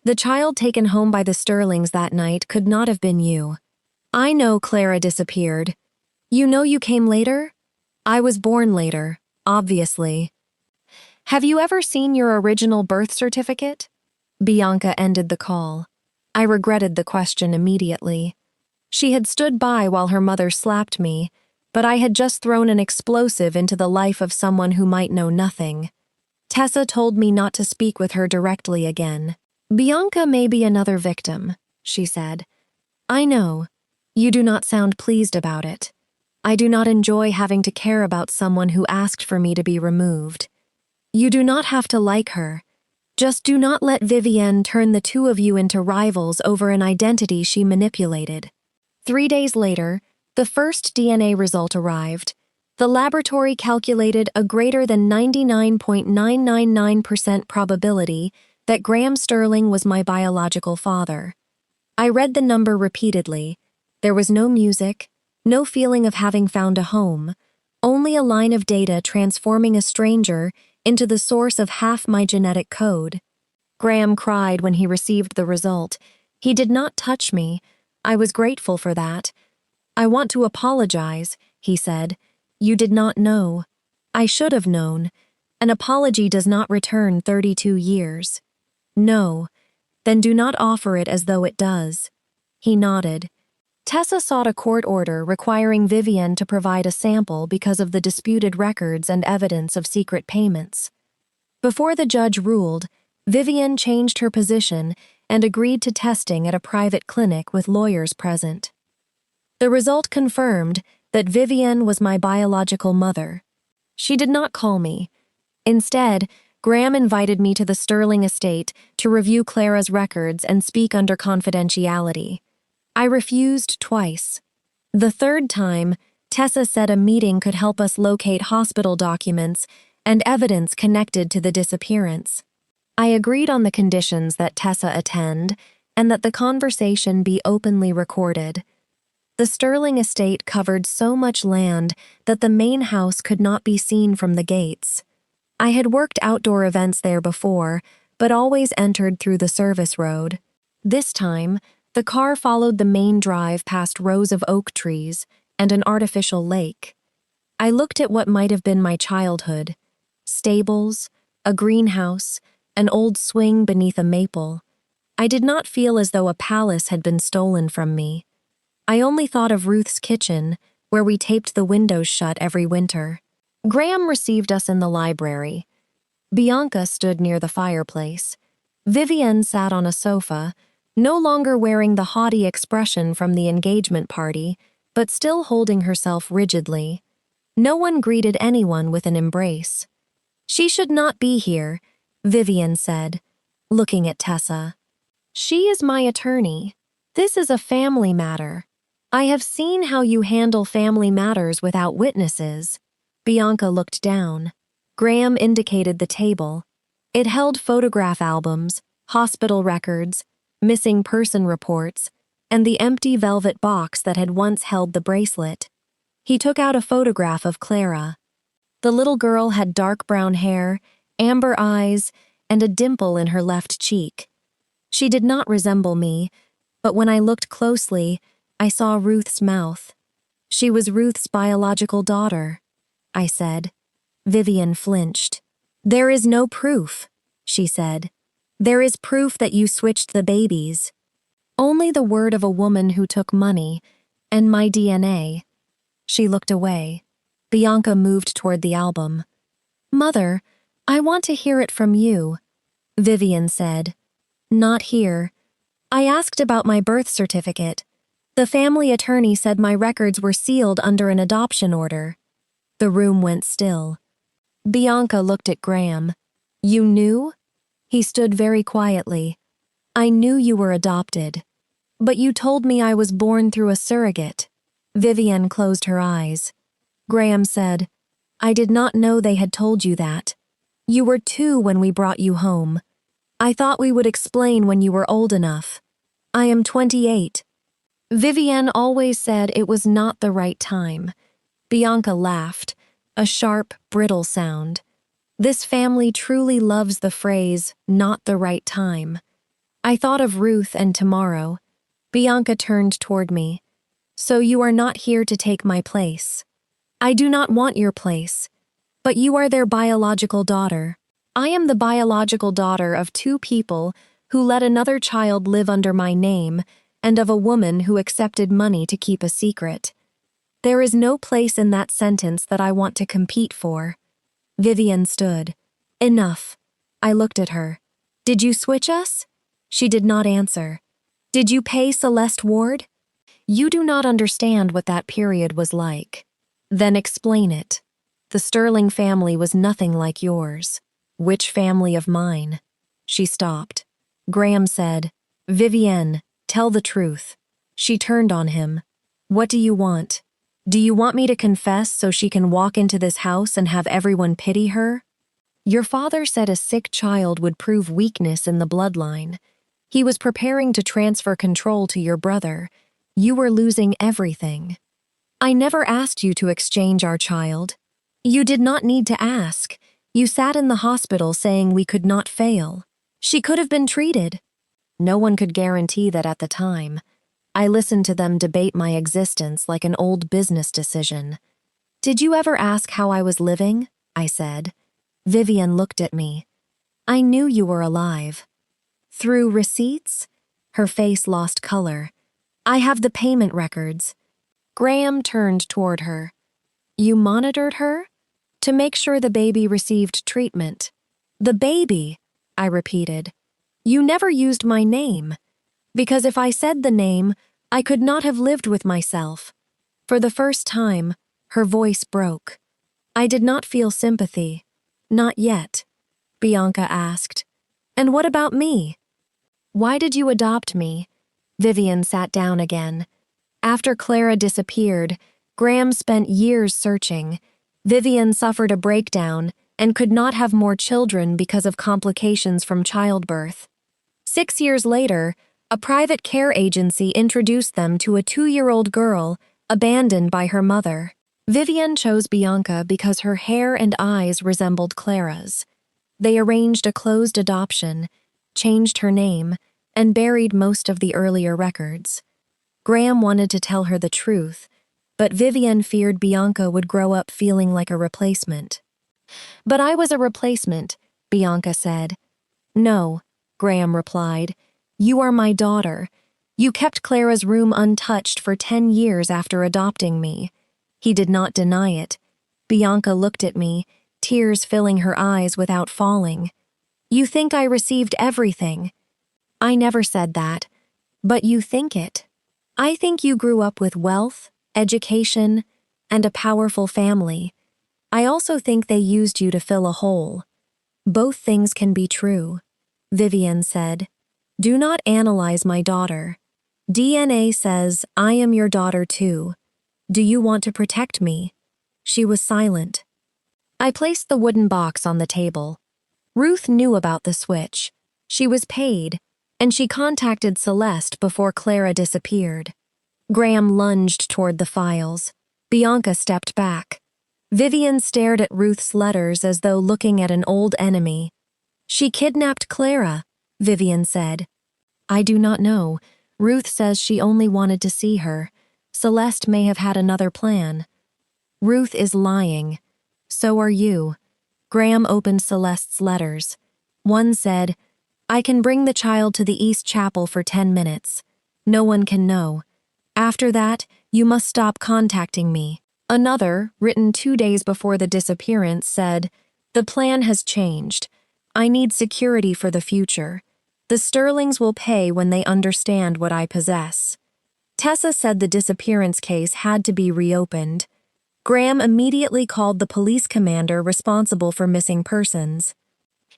the child taken home by the Sterlings that night could not have been you. I know Clara disappeared. You know you came later? I was born later, obviously. Have you ever seen your original birth certificate? Bianca ended the call. I regretted the question immediately. She had stood by while her mother slapped me, but I had just thrown an explosive into the life of someone who might know nothing. Tessa told me not to speak with her directly again. Bianca may be another victim, she said. I know. You do not sound pleased about it. I do not enjoy having to care about someone who asked for me to be removed. You do not have to like her. Just do not let Vivienne turn the two of you into rivals over an identity she manipulated. 3 days later, the first DNA result arrived. The laboratory calculated a greater than 99.999% probability that Graham Sterling was my biological father. I read the number repeatedly. There was no music, no feeling of having found a home, only a line of data transforming a stranger into the source of half my genetic code. Graham cried when he received the result. He did not touch me. I was grateful for that. I want to apologize, he said. You did not know. I should have known. An apology does not return 32 years. No. Then do not offer it as though it does. He nodded. Tessa sought a court order requiring Vivienne to provide a sample because of the disputed records and evidence of secret payments. Before the judge ruled, Vivienne changed her position and agreed to testing at a private clinic with lawyers present. The result confirmed that Vivienne was my biological mother. She did not call me. Instead, Graham invited me to the Sterling estate to review Clara's records and speak under confidentiality. I refused twice. The third time, Tessa said a meeting could help us locate hospital documents and evidence connected to the disappearance. I agreed on the conditions that Tessa attend and that the conversation be openly recorded. The Sterling estate covered so much land that the main house could not be seen from the gates. I had worked outdoor events there before, but always entered through the service road. This time, the car followed the main drive past rows of oak trees and an artificial lake. I looked at what might have been my childhood: stables, a greenhouse, an old swing beneath a maple. I did not feel as though a palace had been stolen from me. I only thought of Ruth's kitchen, where we taped the windows shut every winter. Graham received us in the library. Bianca stood near the fireplace. Vivienne sat on a sofa, no longer wearing the haughty expression from the engagement party, but still holding herself rigidly. No one greeted anyone with an embrace. She should not be here, Vivienne said, looking at Tessa. She is my attorney. This is a family matter. I have seen how you handle family matters without witnesses. Bianca looked down. Graham indicated the table. It held photograph albums, hospital records, missing person reports, and the empty velvet box that had once held the bracelet. He took out a photograph of Clara. The little girl had dark brown hair, amber eyes, and a dimple in her left cheek. She did not resemble me, but when I looked closely, I saw Ruth's mouth. She was Ruth's biological daughter, I said. Vivienne flinched. There is no proof, she said. There is proof that you switched the babies. Only the word of a woman who took money, and my DNA. She looked away. Bianca moved toward the album. Mother, I want to hear it from you, Vivienne said. Not here. I asked about my birth certificate. The family attorney said my records were sealed under an adoption order. The room went still. Bianca looked at Graham. You knew? He stood very quietly. I knew you were adopted. But you told me I was born through a surrogate. Vivienne closed her eyes. Graham said, I did not know they had told you that. You were 2 when we brought you home. I thought we would explain when you were old enough. I am 28. Vivienne always said it was not the right time. Bianca laughed. a sharp, brittle sound. This family truly loves the phrase, "not the right time." I thought of Ruth and tomorrow. Bianca turned toward me. "So you are not here to take my place." "I do not want your place. But you are their biological daughter." "I am the biological daughter of two people who let another child live under my name and of a woman who accepted money to keep a secret. There is no place in that sentence that I want to compete for." Vivian stood. "Enough." I looked at her. "Did you switch us?" She did not answer. "Did you pay Celeste Ward?" "You do not understand what that period was like." "Then explain it." "The Sterling family was nothing like yours." "Which family of mine?" She stopped. Graham said, "Vivienne, tell the truth." She turned on him. "What do you want? Do you want me to confess so she can walk into this house and have everyone pity her?" "Your father said a sick child would prove weakness in the bloodline. He was preparing to transfer control to your brother. You were losing everything." "I never asked you to exchange our child." "You did not need to ask. You sat in the hospital saying we could not fail. She could have been treated." "No one could guarantee that at the time. I listened to them debate my existence like an old business decision." "Did you ever ask how I was living?" I said. Vivian looked at me. "I knew you were alive." "Through receipts?" Her face lost color. "I have the payment records." Graham turned toward her. "You monitored her?" "To make sure the baby received treatment." "The baby," I repeated. "You never used my name." "Because if I said the name, I could not have lived with myself." For the first time, her voice broke. I did not feel sympathy. "Not yet," Bianca asked. "And what about me?" "Why did you adopt me?" Vivian sat down again. After Clara disappeared, Graham spent years searching. Vivian suffered a breakdown and could not have more children because of complications from childbirth. 6 years later, a private care agency introduced them to a 2-year-old girl abandoned by her mother. Vivian chose Bianca because her hair and eyes resembled Clara's. They arranged a closed adoption, changed her name, and buried most of the earlier records. Graham wanted to tell her the truth, but Vivian feared Bianca would grow up feeling like a replacement. "But I was a replacement," Bianca said. "No," Graham replied. "You are my daughter. You kept Clara's room untouched for 10 years after adopting me." He did not deny it. Bianca looked at me, tears filling her eyes without falling. "You think I received everything." "I never said that. But you think it. I think you grew up with wealth, education, and a powerful family. I also think they used you to fill a hole." "Both things can be true," Vivian said. "Do not analyze my daughter. DNA says I am your daughter too. Do you want to protect me?" She was silent. I placed the wooden box on the table. Ruth knew about the switch. She was paid, and she contacted Celeste before Clara disappeared. Graham lunged toward the files. Bianca stepped back. Vivian stared at Ruth's letters as though looking at an old enemy. "She kidnapped Clara," Vivian said. "I do not know. Ruth says she only wanted to see her. Celeste may have had another plan." "Ruth is lying. So are you." Graham opened Celeste's letters. One said, "I can bring the child to the East Chapel for 10 minutes. No one can know. After that, you must stop contacting me." Another, written 2 days before the disappearance, said, "The plan has changed. I need security for the future. The Sterlings will pay when they understand what I possess." Tessa said the disappearance case had to be reopened. Graham immediately called the police commander responsible for missing persons.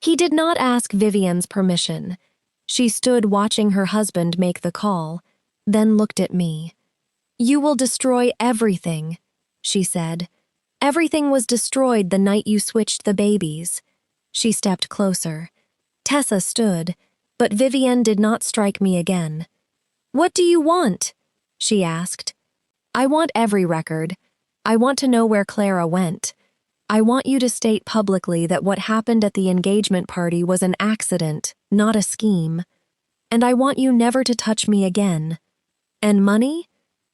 He did not ask Vivian's permission. She stood watching her husband make the call, then looked at me. "You will destroy everything," she said. "Everything was destroyed the night you switched the babies." She stepped closer. Tessa stood, but Vivian did not strike me again. "What do you want?" she asked. "I want every record. I want to know where Clara went." I want you to state publicly that what happened at the engagement party was an accident, not a scheme. And I want you never to touch me again. And money?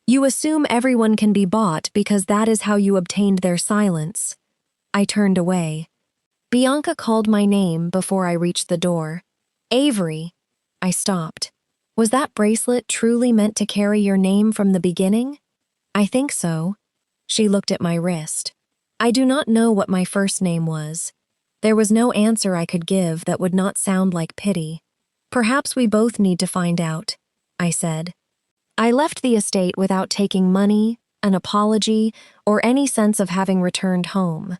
You assume everyone can be bought because that is how you obtained their silence. I turned away. Bianca called my name before I reached the door. Avery. I stopped. Was that bracelet truly meant to carry your name from the beginning? I think so. She looked at my wrist. I do not know what my first name was. There was no answer I could give that would not sound like pity. Perhaps we both need to find out, I said. I left the estate without taking money, an apology, or any sense of having returned home.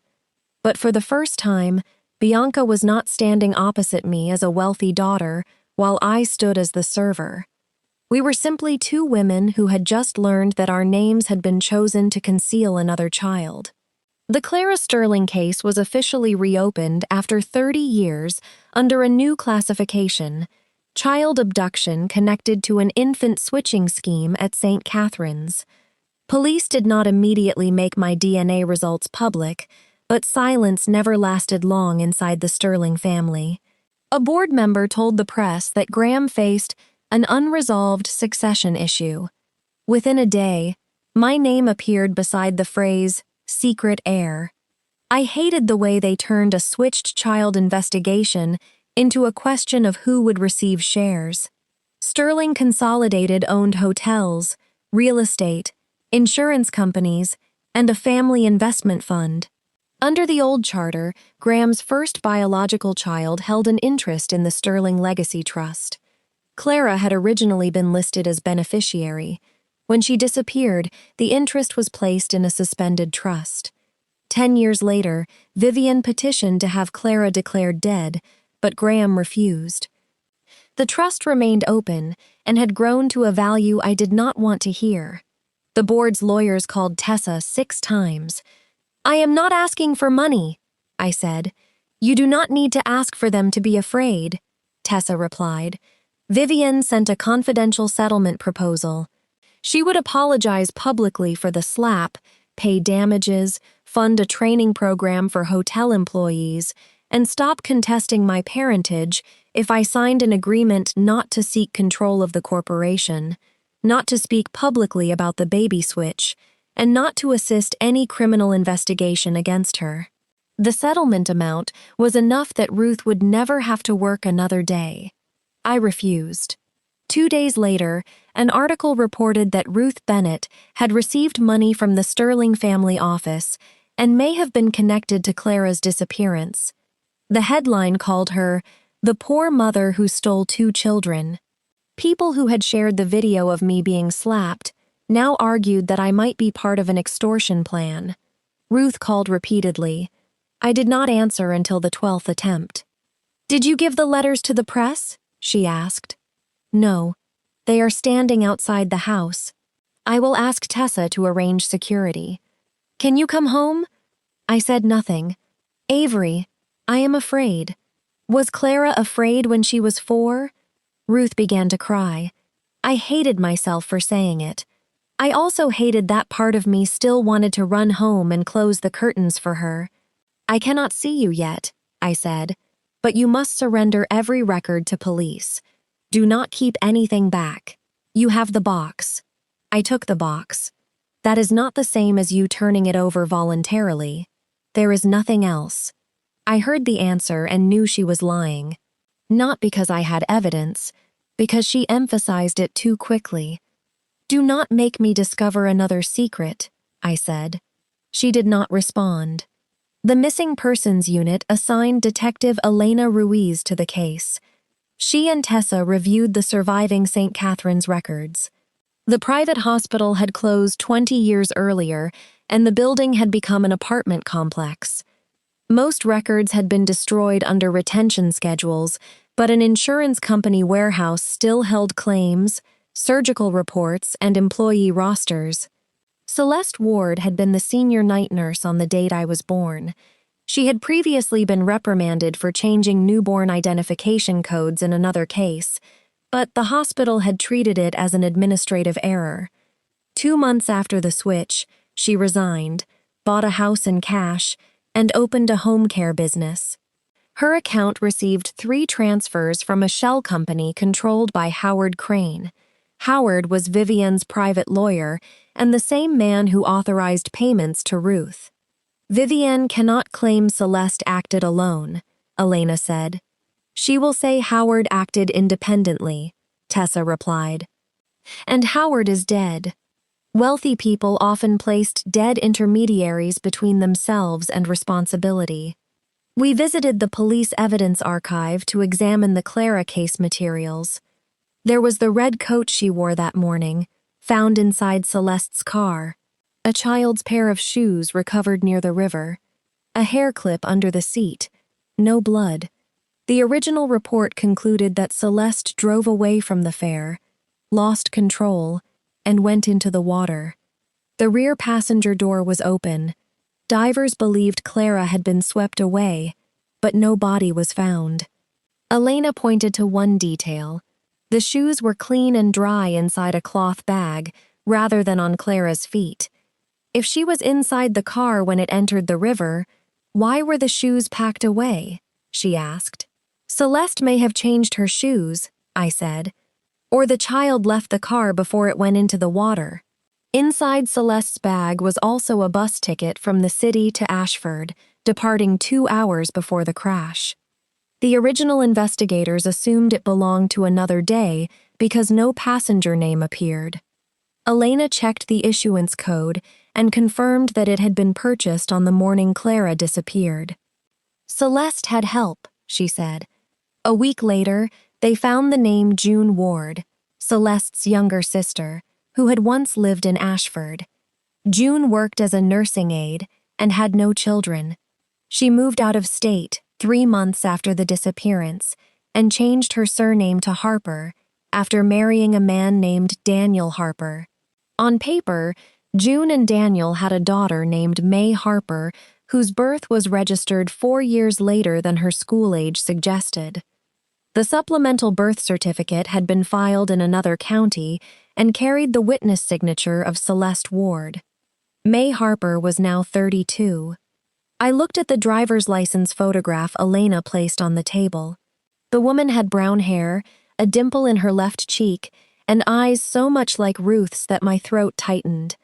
But for the first time, Bianca was not standing opposite me as a wealthy daughter, while I stood as the server. We were simply two women who had just learned that our names had been chosen to conceal another child. The Clara Sterling case was officially reopened after 30 years under a new classification, child abduction connected to an infant switching scheme at St. Catherine's. Police did not immediately make my DNA results public, but silence never lasted long inside the Sterling family. A board member told the press that Graham faced an unresolved succession issue. Within a day, my name appeared beside the phrase, secret heir. I hated the way they turned a switched child investigation into a question of who would receive shares. Sterling Consolidated owned hotels, real estate, insurance companies, and a family investment fund. Under the old charter, Graham's first biological child held an interest in the Sterling Legacy Trust. Clara had originally been listed as beneficiary. When she disappeared, the interest was placed in a suspended trust. 10 years later, Vivian petitioned to have Clara declared dead, but Graham refused. The trust remained open and had grown to a value I did not want to hear. The board's lawyers called Tessa 6 times. I am not asking for money, I said. You do not need to ask for them to be afraid, Tessa replied. Vivian sent a confidential settlement proposal. She would apologize publicly for the slap, pay damages, fund a training program for hotel employees, and stop contesting my parentage if I signed an agreement not to seek control of the corporation, not to speak publicly about the baby switch, and not to assist any criminal investigation against her. The settlement amount was enough that Ruth would never have to work another day. I refused. 2 days later, an article reported that Ruth Bennett had received money from the Sterling family office and may have been connected to Clara's disappearance. The headline called her, "The Poor Mother Who Stole 2 Children." People who had shared the video of me being slapped now argued that I might be part of an extortion plan. Ruth called repeatedly. I did not answer until the 12th attempt. "Did you give the letters to the press?" she asked. "No. They are standing outside the house. I will ask Tessa to arrange security." "Can you come home?" I said nothing. "Avery, I am afraid." Was Clara afraid when she was 4? Ruth began to cry. I hated myself for saying it. I also hated that part of me still wanted to run home and close the curtains for her. "I cannot see you yet," I said, "but you must surrender every record to police. Do not keep anything back. You have the box." I took the box. "That is not the same as you turning it over voluntarily. There is nothing else." I heard the answer and knew she was lying. Not because I had evidence, because she emphasized it too quickly. "Do not make me discover another secret," I said. She did not respond. The Missing Persons Unit assigned Detective Elena Ruiz to the case. She and Tessa reviewed the surviving St. Catherine's records. The private hospital had closed 20 years earlier, and the building had become an apartment complex. Most records had been destroyed under retention schedules, but an insurance company warehouse still held claims, surgical reports, and employee rosters. Celeste Ward had been the senior night nurse on the date I was born. She had previously been reprimanded for changing newborn identification codes in another case, but the hospital had treated it as an administrative error. 2 months after the switch, she resigned, bought a house in cash, and opened a home care business. Her account received 3 transfers from a shell company controlled by Howard Crane. Howard was Vivian's private lawyer and the same man who authorized payments to Ruth. Vivian cannot claim Celeste acted alone, Elena said. She will say Howard acted independently, Tessa replied. And Howard is dead. Wealthy people often placed dead intermediaries between themselves and responsibility. We visited the police evidence archive to examine the Clara case materials. There was the red coat she wore that morning, found inside Celeste's car, a child's pair of shoes recovered near the river, a hair clip under the seat, no blood. The original report concluded that Celeste drove away from the fair, lost control, and went into the water. The rear passenger door was open. Divers believed Clara had been swept away, but no body was found. Elena pointed to one detail. The shoes were clean and dry inside a cloth bag, rather than on Clara's feet. If she was inside the car when it entered the river, why were the shoes packed away? She asked. Celeste may have changed her shoes, I said. Or the child left the car before it went into the water. Inside Celeste's bag was also a bus ticket from the city to Ashford, departing 2 hours before the crash. The original investigators assumed it belonged to another day because no passenger name appeared. Elena checked the issuance code and confirmed that it had been purchased on the morning Clara disappeared. Celeste had help, she said. A week later, they found the name June Ward, Celeste's younger sister, who had once lived in Ashford. June worked as a nursing aide and had no children. She moved out of state 3 months after the disappearance and changed her surname to Harper after marrying a man named Daniel Harper. On paper, June and Daniel had a daughter named May Harper, whose birth was registered 4 years later than her school age suggested. The supplemental birth certificate had been filed in another county and carried the witness signature of Celeste Ward. May Harper was now 32. I looked at the driver's license photograph Elena placed on the table. The woman had brown hair, a dimple in her left cheek, and eyes so much like Ruth's that my throat tightened.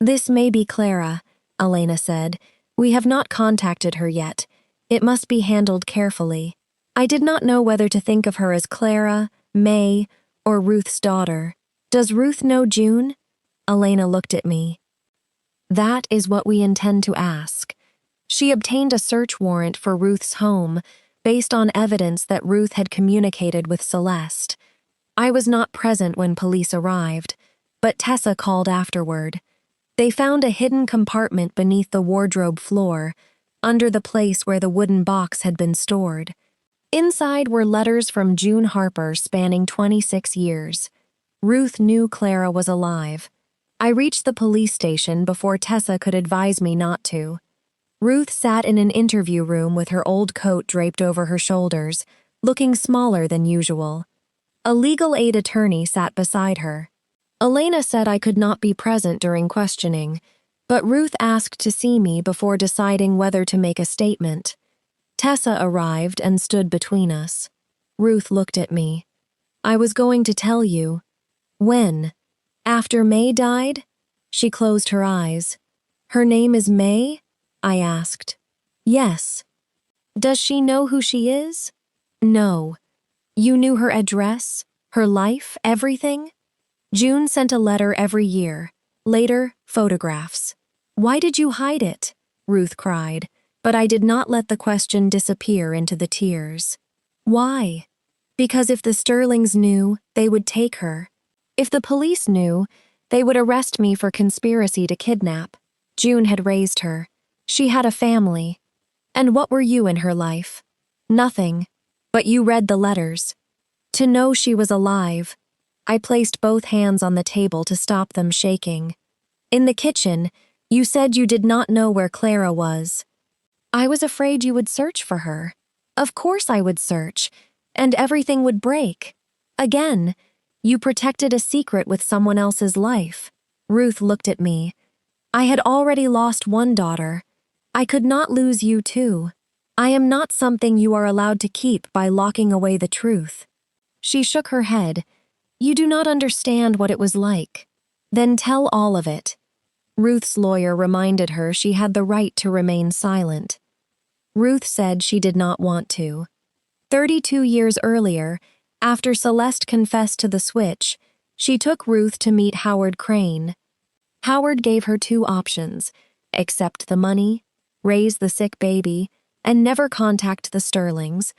This may be Clara, Elena said. We have not contacted her yet. It must be handled carefully. I did not know whether to think of her as Clara, May, or Ruth's daughter. Does Ruth know June? Elena looked at me. That is what we intend to ask. She obtained a search warrant for Ruth's home based on evidence that Ruth had communicated with Celeste. I was not present when police arrived, but Tessa called afterward. They found a hidden compartment beneath the wardrobe floor, under the place where the wooden box had been stored. Inside were letters from June Harper spanning 26 years. Ruth knew Clara was alive. I reached the police station before Tessa could advise me not to. Ruth sat in an interview room with her old coat draped over her shoulders, looking smaller than usual. A legal aid attorney sat beside her. Elena said I could not be present during questioning, but Ruth asked to see me before deciding whether to make a statement. Tessa arrived and stood between us. Ruth looked at me. I was going to tell you. When? After May died? She closed her eyes. Her name is May? I asked. Yes. Does she know who she is? No. You knew her address, her life, everything? June sent a letter every year. Later, photographs. Why did you hide it? Ruth cried, but I did not let the question disappear into the tears. Why? Because if the Sterlings knew, they would take her. If the police knew, they would arrest me for conspiracy to kidnap. June had raised her. She had a family. And what were you in her life? Nothing. But you read the letters. To know she was alive. I placed both hands on the table to stop them shaking. In the kitchen, you said you did not know where Clara was. I was afraid you would search for her. Of course I would search, and everything would break. Again, you protected a secret with someone else's life. Ruth looked at me. I had already lost one daughter. I could not lose you too. I am not something you are allowed to keep by locking away the truth. She shook her head. You do not understand what it was like. Then tell all of it. Ruth's lawyer reminded her she had the right to remain silent. Ruth said she did not want to. 32 years earlier, after Celeste confessed to the switch, she took Ruth to meet Howard Crane. Howard gave her two options: accept the money, raise the sick baby, and never contact the Sterlings,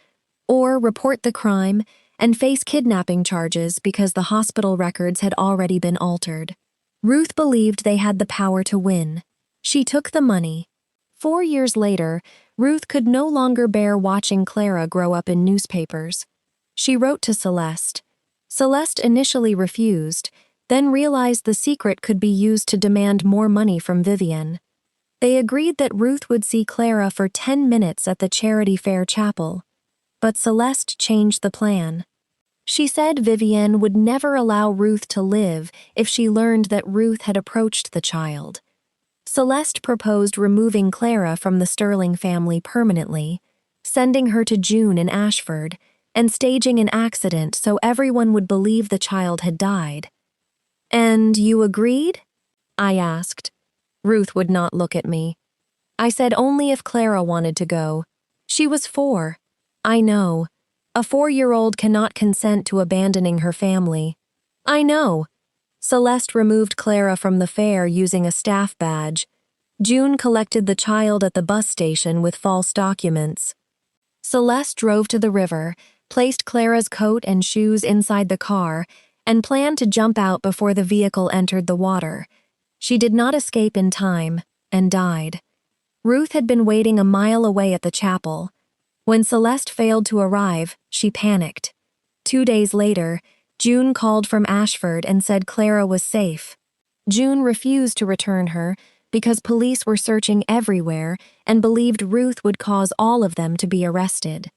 or report the crime and face kidnapping charges because the hospital records had already been altered. Ruth believed they had the power to win. She took the money. 4 years later, Ruth could no longer bear watching Clara grow up in newspapers. She wrote to Celeste. Celeste initially refused, then realized the secret could be used to demand more money from Vivian. They agreed that Ruth would see Clara for 10 minutes at the Charity Fair Chapel. But Celeste changed the plan. She said Vivian would never allow Ruth to live if she learned that Ruth had approached the child. Celeste proposed removing Clara from the Sterling family permanently, sending her to June in Ashford, and staging an accident so everyone would believe the child had died. And you agreed? I asked. Ruth would not look at me. I said only if Clara wanted to go. She was 4. I know. A 4-year-old cannot consent to abandoning her family. I know. Celeste removed Clara from the fair using a staff badge. June collected the child at the bus station with false documents. Celeste drove to the river, placed Clara's coat and shoes inside the car, and planned to jump out before the vehicle entered the water. She did not escape in time, and died. Ruth had been waiting a mile away at the chapel. When Celeste failed to arrive, she panicked. 2 days later, June called from Ashford and said Clara was safe. June refused to return her because police were searching everywhere and believed Ruth would cause all of them to be arrested.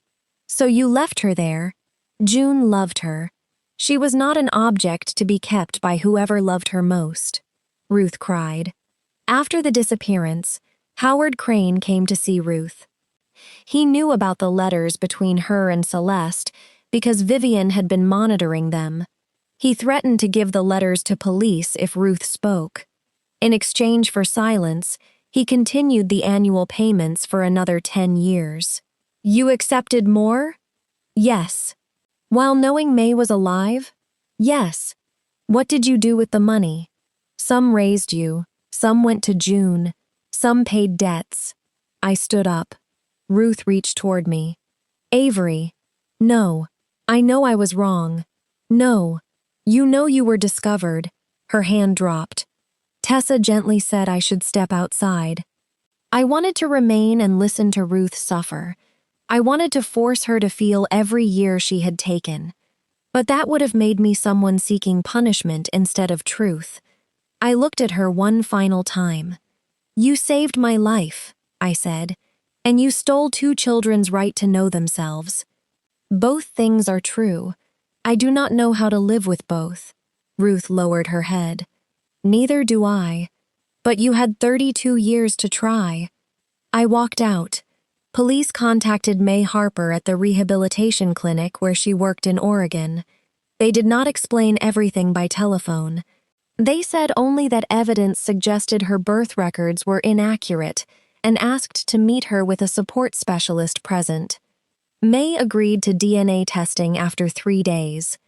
So you left her there? June loved her. She was not an object to be kept by whoever loved her most. Ruth cried. After the disappearance, Howard Crane came to see Ruth. He knew about the letters between her and Celeste because Vivian had been monitoring them. He threatened to give the letters to police if Ruth spoke. In exchange for silence, he continued the annual payments for another 10 years. You accepted more? Yes. While knowing May was alive? Yes. What did you do with the money? Some raised you, some went to June, some paid debts. I stood up. Ruth reached toward me. Avery. No. I know I was wrong. No. You know you were discovered. Her hand dropped. Tessa gently said I should step outside. I wanted to remain and listen to Ruth suffer. I wanted to force her to feel every year she had taken. But that would have made me someone seeking punishment instead of truth. I looked at her one final time. You saved my life, I said, and you stole 2 children's right to know themselves. Both things are true. I do not know how to live with both. Ruth lowered her head. Neither do I. But you had 32 years to try. I walked out. Police contacted May Harper at the rehabilitation clinic where she worked in Oregon. They did not explain everything by telephone. They said only that evidence suggested her birth records were inaccurate and asked to meet her with a support specialist present. May agreed to DNA testing after 3 days.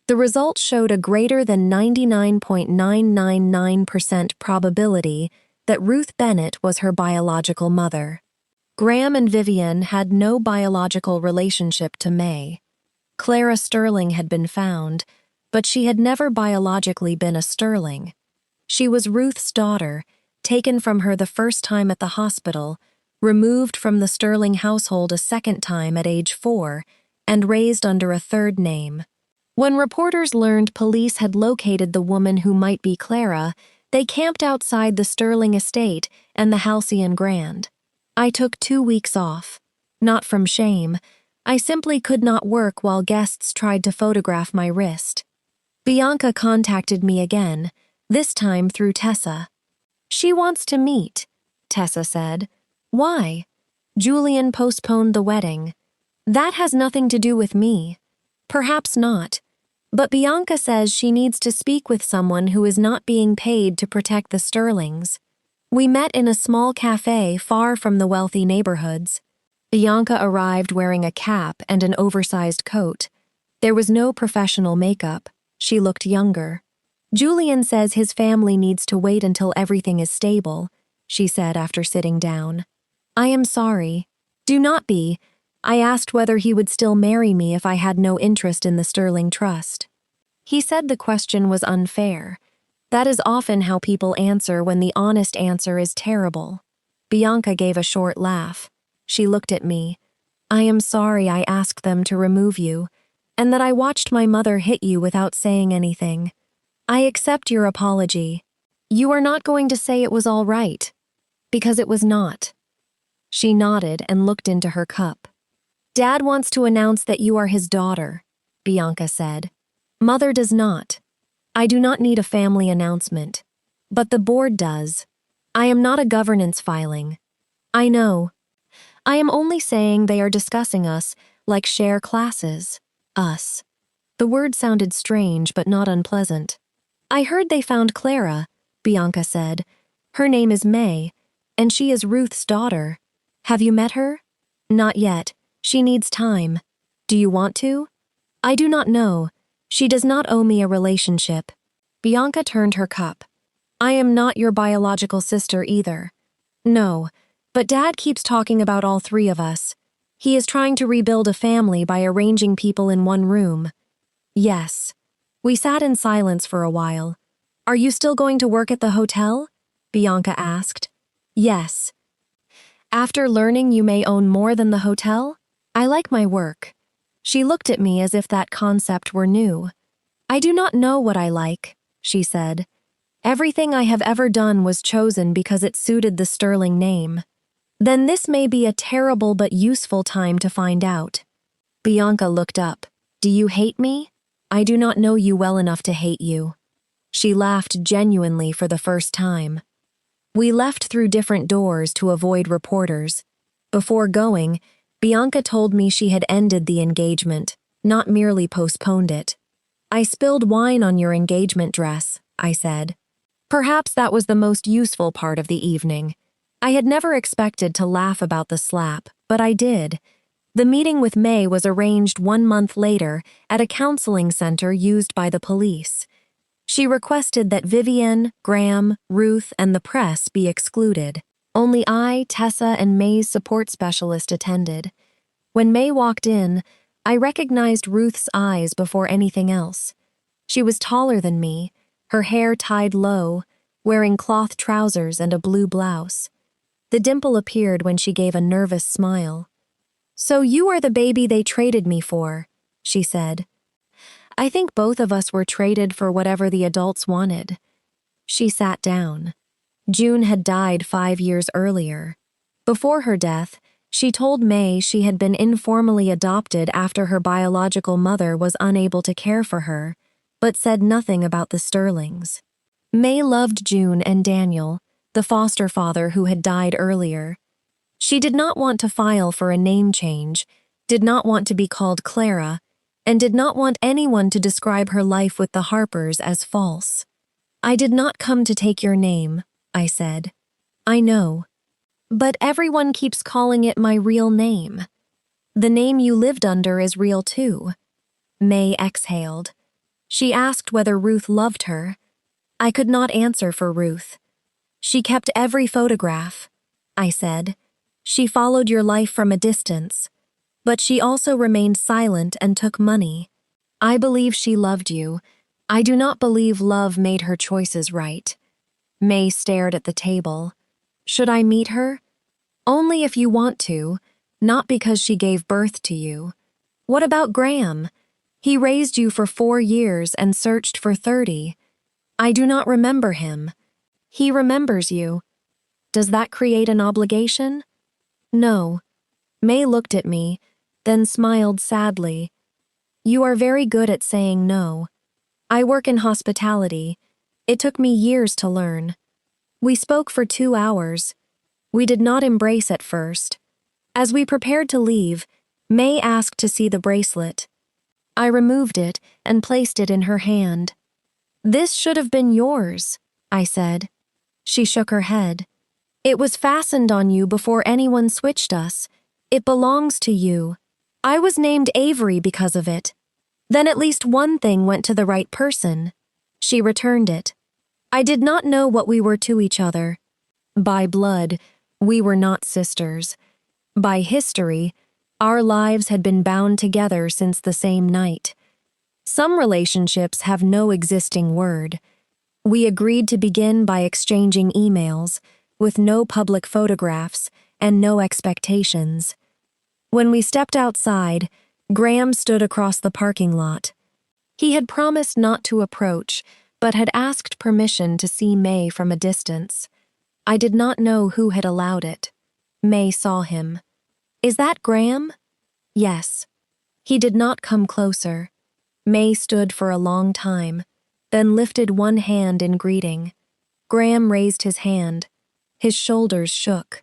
The results showed a greater than 99.999% probability that Ruth Bennett was her biological mother. Graham and Vivian had no biological relationship to May. Clara Sterling had been found, but she had never biologically been a Sterling. She was Ruth's daughter, taken from her the first time at the hospital, removed from the Sterling household a second time at age 4, and raised under a third name. When reporters learned police had located the woman who might be Clara, they camped outside the Sterling estate and the Halcyon Grand. I took 2 weeks off. Not from shame. I simply could not work while guests tried to photograph my wrist. Bianca contacted me again, this time through Tessa. She wants to meet, Tessa said. Why? Julian postponed the wedding. That has nothing to do with me. Perhaps not. But Bianca says she needs to speak with someone who is not being paid to protect the Sterlings. We met in a small cafe far from the wealthy neighborhoods. Bianca arrived wearing a cap and an oversized coat. There was no professional makeup. She looked younger. Julian says his family needs to wait until everything is stable, she said after sitting down. I am sorry. Do not be. I asked whether he would still marry me if I had no interest in the Sterling Trust. He said the question was unfair. That is often how people answer when the honest answer is terrible. Bianca gave a short laugh. She looked at me. I am sorry I asked them to remove you, and that I watched my mother hit you without saying anything. I accept your apology. You are not going to say it was all right, because it was not. She nodded and looked into her cup. Dad wants to announce that you are his daughter, Bianca said. Mother does not. I do not need a family announcement. But the board does. I am not a governance filing. I know. I am only saying they are discussing us like share classes. Us. The word sounded strange but not unpleasant. I heard they found Clara, Bianca said. Her name is May, and she is Ruth's daughter. Have you met her? Not yet. She needs time. Do you want to? I do not know. She does not owe me a relationship. Bianca turned her cup. I am not your biological sister either. No, but Dad keeps talking about all three of us. He is trying to rebuild a family by arranging people in one room. Yes. We sat in silence for a while. Are you still going to work at the hotel? Bianca asked. Yes. After learning you may own more than the hotel? I like my work. She looked at me as if that concept were new. I do not know what I like, she said. Everything I have ever done was chosen because it suited the Sterling name. Then this may be a terrible but useful time to find out. Bianca looked up. Do you hate me? I do not know you well enough to hate you. She laughed genuinely for the first time. We left through different doors to avoid reporters. Before going, Bianca told me she had ended the engagement, not merely postponed it. I spilled wine on your engagement dress, I said. Perhaps that was the most useful part of the evening. I had never expected to laugh about the slap, but I did. The meeting with May was arranged 1 month later at a counseling center used by the police. She requested that Vivian, Graham, Ruth, and the press be excluded. Only I, Tessa, and May's support specialist attended. When May walked in, I recognized Ruth's eyes before anything else. She was taller than me, her hair tied low, wearing cloth trousers and a blue blouse. The dimple appeared when she gave a nervous smile. So you are the baby they traded me for, she said. I think both of us were traded for whatever the adults wanted. She sat down. June had died 5 years earlier. Before her death, she told May she had been informally adopted after her biological mother was unable to care for her, but said nothing about the Sterlings. May loved June and Daniel, the foster father who had died earlier. She did not want to file for a name change, did not want to be called Clara, and did not want anyone to describe her life with the Harpers as false. I did not come to take your name, I said. I know. But everyone keeps calling it my real name. The name you lived under is real too. May exhaled. She asked whether Ruth loved her. I could not answer for Ruth. She kept every photograph, I said. She followed your life from a distance. But she also remained silent and took money. I believe she loved you. I do not believe love made her choices right. May stared at the table. Should I meet her? Only if you want to, not because she gave birth to you. What about Graham? He raised you for 4 years and searched for 30. I do not remember him. He remembers you. Does that create an obligation? No. May looked at me, then smiled sadly. You are very good at saying no. I work in hospitality. It took me years to learn. We spoke for 2 hours. We did not embrace at first. As we prepared to leave, May asked to see the bracelet. I removed it and placed it in her hand. "This should have been yours," I said. She shook her head. "It was fastened on you before anyone switched us. It belongs to you. I was named Avery because of it. Then at least one thing went to the right person." She returned it. "I did not know what we were to each other. By blood, we were not sisters. By history, our lives had been bound together since the same night. Some relationships have no existing word. We agreed to begin by exchanging emails, with no public photographs and no expectations. When we stepped outside, Graham stood across the parking lot. He had promised not to approach, but had asked permission to see May from a distance. I did not know who had allowed it. May saw him. "Is that Graham?" "Yes." He did not come closer. May stood for a long time, then lifted one hand in greeting. Graham raised his hand. His shoulders shook.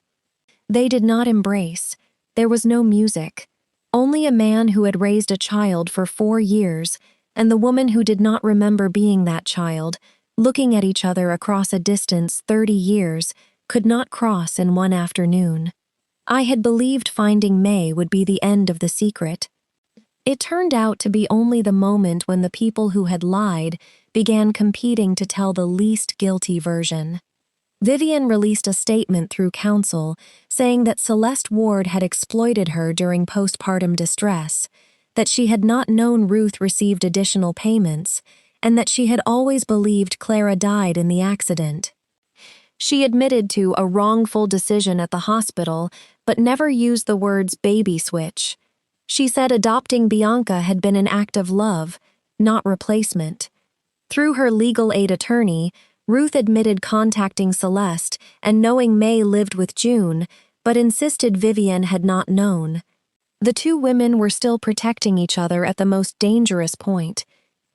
They did not embrace. There was no music. Only a man who had raised a child for 4 years, and the woman who did not remember being that child, looking at each other across a distance 30 years, could not cross in one afternoon. I had believed finding May would be the end of the secret. It turned out to be only the moment when the people who had lied began competing to tell the least guilty version. Vivian released a statement through counsel saying that Celeste Ward had exploited her during postpartum distress, that she had not known Ruth received additional payments, and that she had always believed Clara died in the accident. She admitted to a wrongful decision at the hospital, but never used the words baby switch. She said adopting Bianca had been an act of love, not replacement. Through her legal aid attorney, Ruth admitted contacting Celeste and knowing May lived with June, but insisted Vivian had not known. The two women were still protecting each other at the most dangerous point,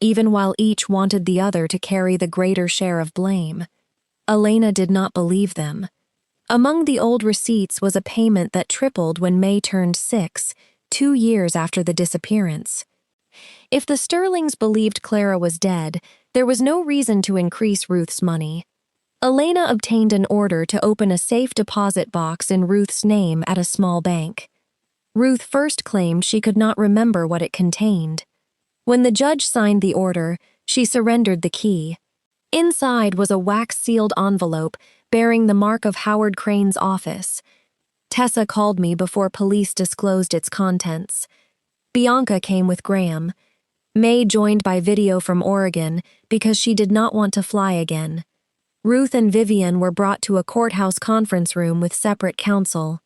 even while each wanted the other to carry the greater share of blame. Elena did not believe them. Among the old receipts was a payment that tripled when May turned 6, 2 years after the disappearance. If the Sterlings believed Clara was dead, there was no reason to increase Ruth's money. Elena obtained an order to open a safe deposit box in Ruth's name at a small bank. Ruth first claimed she could not remember what it contained. When the judge signed the order, she surrendered the key. Inside was a wax-sealed envelope bearing the mark of Howard Crane's office. Tessa called me before police disclosed its contents. Bianca came with Graham. May joined by video from Oregon because she did not want to fly again. Ruth and Vivian were brought to a courthouse conference room with separate counsel.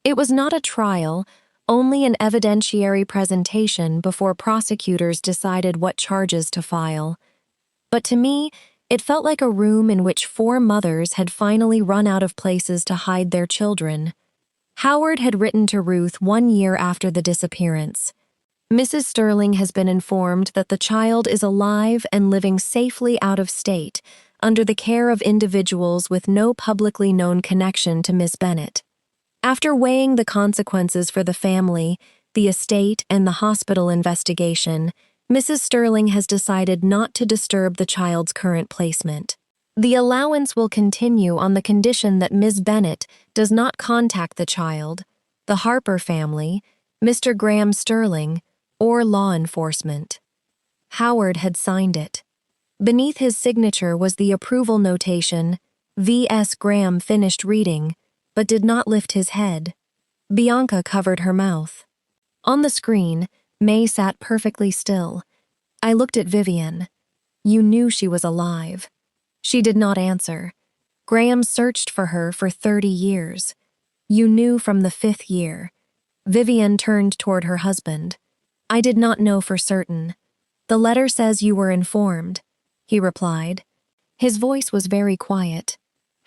It was not a trial, only an evidentiary presentation before prosecutors decided what charges to file. But to me, it felt like a room in which 4 mothers had finally run out of places to hide their children. Howard had written to Ruth 1 year after the disappearance. "Mrs. Sterling has been informed that the child is alive and living safely out of state, under the care of individuals with no publicly known connection to Miss Bennet. After weighing the consequences for the family, the estate, and the hospital investigation, Mrs. Sterling has decided not to disturb the child's current placement. The allowance will continue on the condition that Ms. Bennet does not contact the child, the Harper family, Mr. Graham Sterling, or law enforcement." Howard had signed it. Beneath his signature was the approval notation, "V.S. Graham finished reading," but did not lift his head. Bianca covered her mouth. On the screen, May sat perfectly still. I looked at Vivian. You knew she was alive. She did not answer. Graham searched for her for 30 years. You knew from the 5th year. Vivian turned toward her husband. "I did not know for certain. The letter says you were informed," he replied. His voice was very quiet.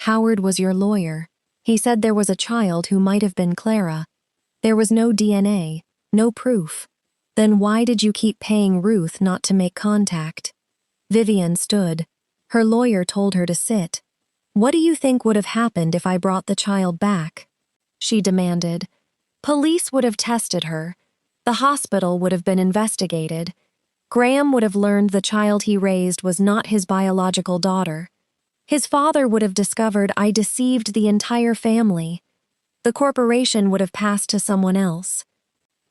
"Howard was your lawyer. He said there was a child who might have been Clara. There was no DNA, no proof. Then why did you keep paying Ruth not to make contact?" Vivian stood. Her lawyer told her to sit. What do you think would have happened if I brought the child back? She demanded. Police would have tested her. The hospital would have been investigated. Graham would have learned the child he raised was not his biological daughter. His father would have discovered I deceived the entire family. The corporation would have passed to someone else.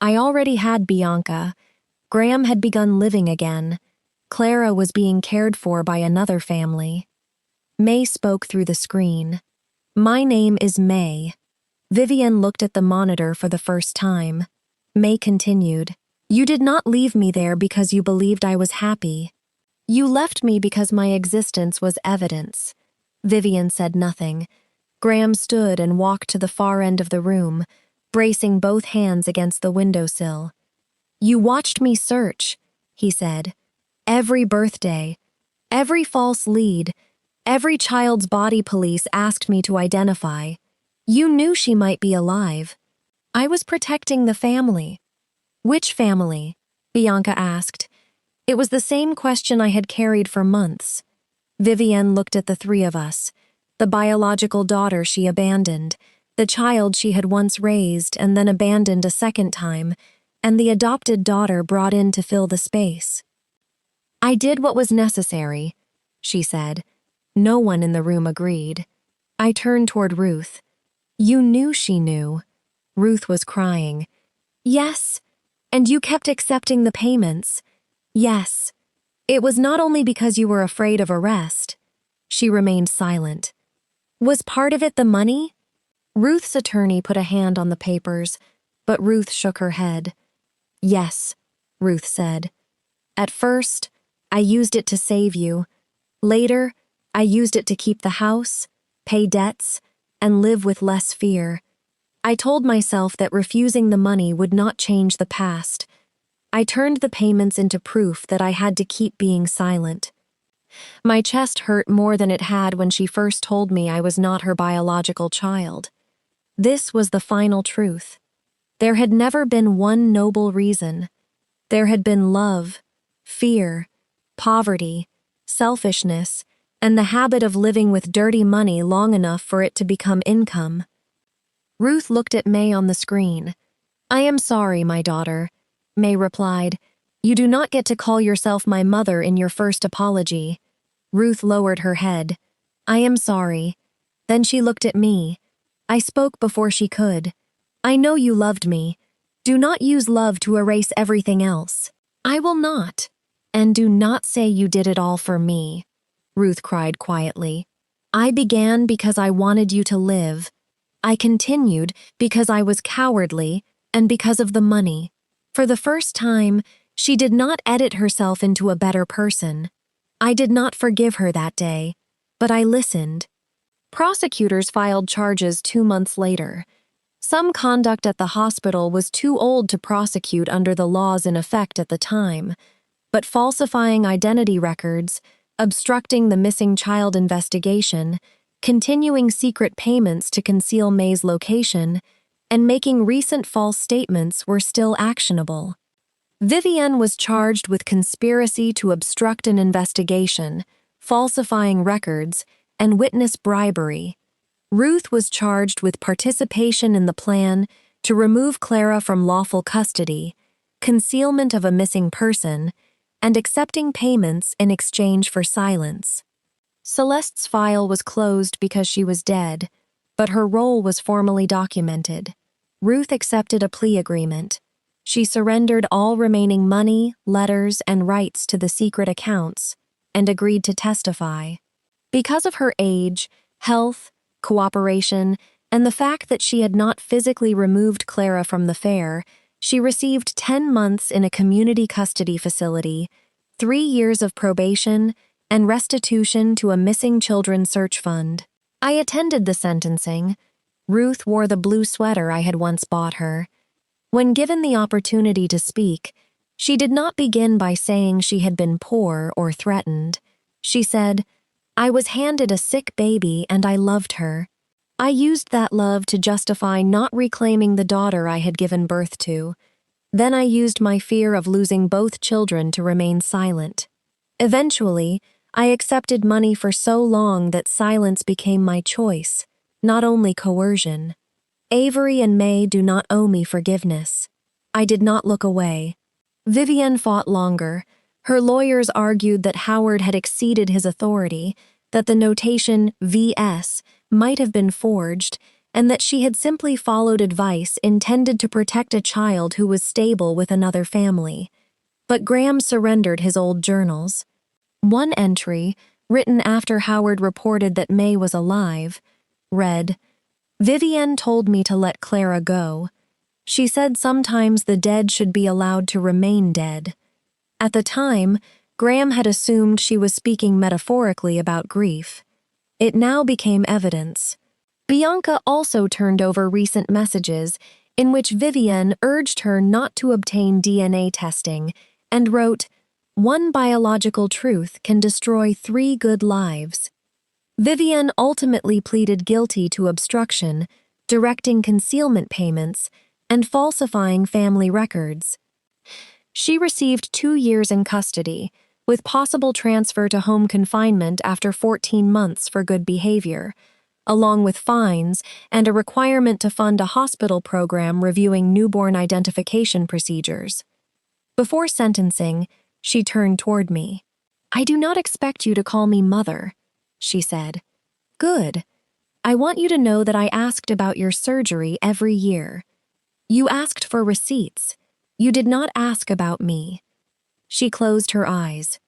I already had Bianca. Graham had begun living again. Clara was being cared for by another family. May spoke through the screen. My name is May. Vivian looked at the monitor for the first time. May continued. You did not leave me there because you believed I was happy. You left me because my existence was evidence. Vivian said nothing. Graham stood and walked to the far end of the room, bracing both hands against the windowsill. You watched me search, he said. Every birthday, every false lead, every child's body police asked me to identify. You knew she might be alive. I was protecting the family. Which family? Bianca asked. It was the same question I had carried for months. Vivian looked at the three of us. The biological daughter she abandoned, the child she had once raised and then abandoned a second time, and the adopted daughter brought in to fill the space. I did what was necessary, she said. No one in the room agreed. I turned toward Ruth. You knew she knew. Ruth was crying. Yes, and you kept accepting the payments. Yes. It was not only because you were afraid of arrest. She remained silent. Was part of it the money? Ruth's attorney put a hand on the papers, but Ruth shook her head. Yes, Ruth said. At first, I used it to save you. Later, I used it to keep the house, pay debts, and live with less fear. I told myself that refusing the money would not change the past. I turned the payments into proof that I had to keep being silent. My chest hurt more than it had when she first told me I was not her biological child. This was the final truth. There had never been one noble reason. There had been love, fear, poverty, selfishness, and the habit of living with dirty money long enough for it to become income. Ruth looked at May on the screen. I am sorry, my daughter, May replied. You do not get to call yourself my mother in your first apology. Ruth lowered her head. I am sorry. Then she looked at me. I spoke before she could. I know you loved me. Do not use love to erase everything else. I will not. And do not say you did it all for me, Ruth cried quietly. I began because I wanted you to live. I continued because I was cowardly and because of the money. For the first time, she did not edit herself into a better person. I did not forgive her that day, but I listened. Prosecutors filed charges 2 months later. Some conduct at the hospital was too old to prosecute under the laws in effect at the time, but falsifying identity records, obstructing the missing child investigation, continuing secret payments to conceal May's location, and making recent false statements were still actionable. Vivian was charged with conspiracy to obstruct an investigation, falsifying records, and witness bribery. Ruth was charged with participation in the plan to remove Clara from lawful custody, concealment of a missing person, and accepting payments in exchange for silence. Celeste's file was closed because she was dead, but her role was formally documented. Ruth accepted a plea agreement. She surrendered all remaining money, letters, and rights to the secret accounts, and agreed to testify. Because of her age, health, cooperation, and the fact that she had not physically removed Clara from the fair, she received 10 months in a community custody facility, 3 years of probation, and restitution to a missing children search fund. I attended the sentencing. Ruth wore the blue sweater I had once bought her. When given the opportunity to speak, she did not begin by saying she had been poor or threatened. She said, I was handed a sick baby and I loved her. I used that love to justify not reclaiming the daughter I had given birth to. Then I used my fear of losing both children to remain silent. Eventually, I accepted money for so long that silence became my choice, not only coercion. Avery and May do not owe me forgiveness. I did not look away. Vivienne fought longer. Her lawyers argued that Howard had exceeded his authority, that the notation VS might have been forged, and that she had simply followed advice intended to protect a child who was stable with another family. But Graham surrendered his old journals. One entry, written after Howard reported that May was alive, read, "Vivienne told me to let Clara go. She said sometimes the dead should be allowed to remain dead." At the time, Graham had assumed she was speaking metaphorically about grief. It now became evidence. Bianca also turned over recent messages in which Vivienne urged her not to obtain DNA testing and wrote, "One biological truth can destroy 3 good lives." Vivienne ultimately pleaded guilty to obstruction, directing concealment payments, and falsifying family records. She received 2 years in custody, with possible transfer to home confinement after 14 months for good behavior, along with fines and a requirement to fund a hospital program reviewing newborn identification procedures. Before sentencing, she turned toward me. "I do not expect you to call me mother," she said. "Good. I want you to know that I asked about your surgery every year. You asked for receipts. You did not ask about me." She closed her eyes.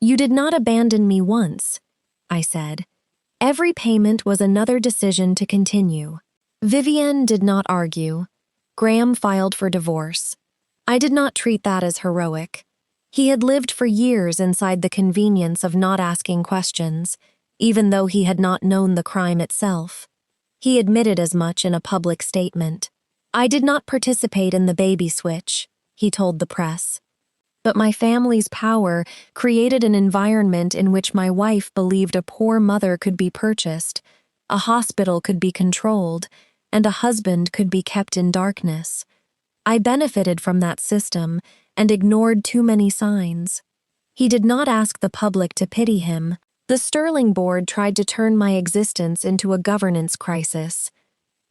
"You did not abandon me once," I said. Every payment was another decision to continue. Vivienne did not argue. Graham filed for divorce. I did not treat that as heroic. He had lived for years inside the convenience of not asking questions, even though he had not known the crime itself. He admitted as much in a public statement. "I did not participate in the baby switch," he told the press. But my family's power created an environment in which my wife believed a poor mother could be purchased, a hospital could be controlled, and a husband could be kept in darkness. I benefited from that system and ignored too many signs. He did not ask the public to pity him. The Sterling Board tried to turn my existence into a governance crisis.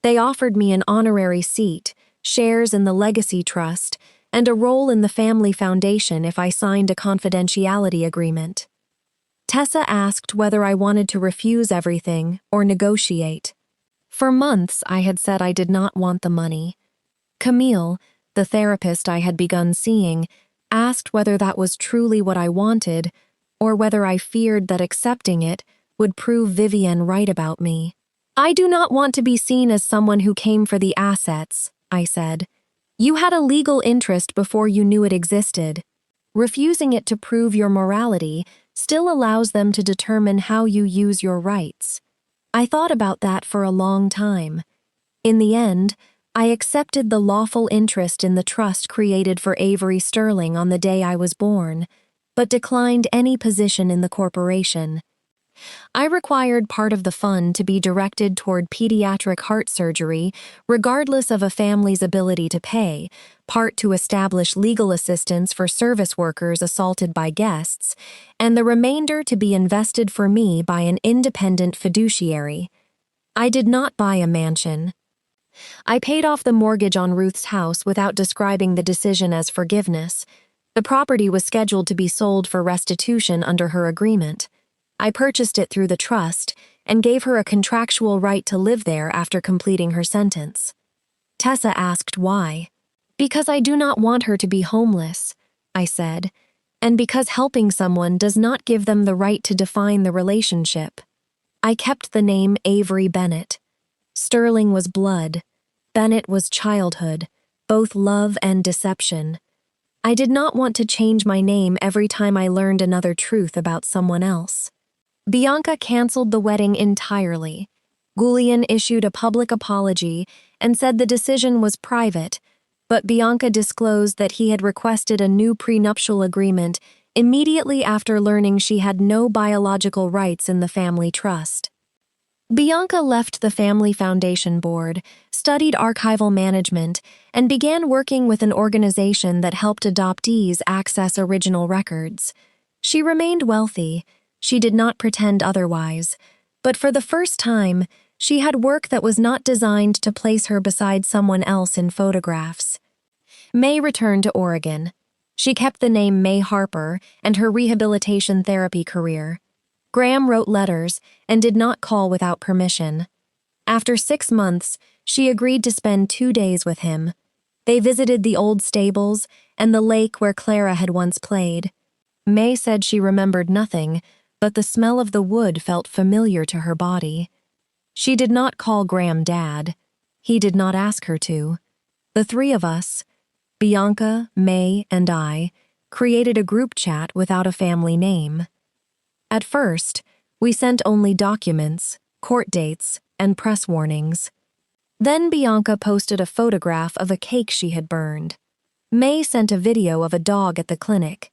They offered me an honorary seat, shares in the Legacy Trust, and a role in the family foundation if I signed a confidentiality agreement. Tessa asked whether I wanted to refuse everything or negotiate. For months, I had said I did not want the money. Camille, the therapist I had begun seeing, asked whether that was truly what I wanted, or whether I feared that accepting it would prove Vivienne right about me. "I do not want to be seen as someone who came for the assets," I said. "You had a legal interest before you knew it existed. Refusing it to prove your morality still allows them to determine how you use your rights." I thought about that for a long time. In the end, I accepted the lawful interest in the trust created for Avery Sterling on the day I was born, but declined any position in the corporation. I required part of the fund to be directed toward pediatric heart surgery, regardless of a family's ability to pay, part to establish legal assistance for service workers assaulted by guests, and the remainder to be invested for me by an independent fiduciary. I did not buy a mansion. I paid off the mortgage on Ruth's house without describing the decision as forgiveness. The property was scheduled to be sold for restitution under her agreement. I purchased it through the trust and gave her a contractual right to live there after completing her sentence. Tessa asked why. "Because I do not want her to be homeless," I said, "and because helping someone does not give them the right to define the relationship." I kept the name Avery Bennett. Sterling was blood. Bennett was childhood, both love and deception. I did not want to change my name every time I learned another truth about someone else. Bianca canceled the wedding entirely. Goulian issued a public apology and said the decision was private, but Bianca disclosed that he had requested a new prenuptial agreement immediately after learning she had no biological rights in the family trust. Bianca left the Family Foundation Board, studied archival management, and began working with an organization that helped adoptees access original records. She remained wealthy. She did not pretend otherwise, but for the first time, she had work that was not designed to place her beside someone else in photographs. May returned to Oregon. She kept the name May Harper and her rehabilitation therapy career. Graham wrote letters and did not call without permission. After 6 months, she agreed to spend 2 days with him. They visited the old stables and the lake where Clara had once played. May said she remembered nothing, but the smell of the wood felt familiar to her body. She did not call Graham Dad. He did not ask her to. The 3 of us, Bianca, May, and I, created a group chat without a family name. At first, we sent only documents, court dates, and press warnings. Then Bianca posted a photograph of a cake she had burned. May sent a video of a dog at the clinic.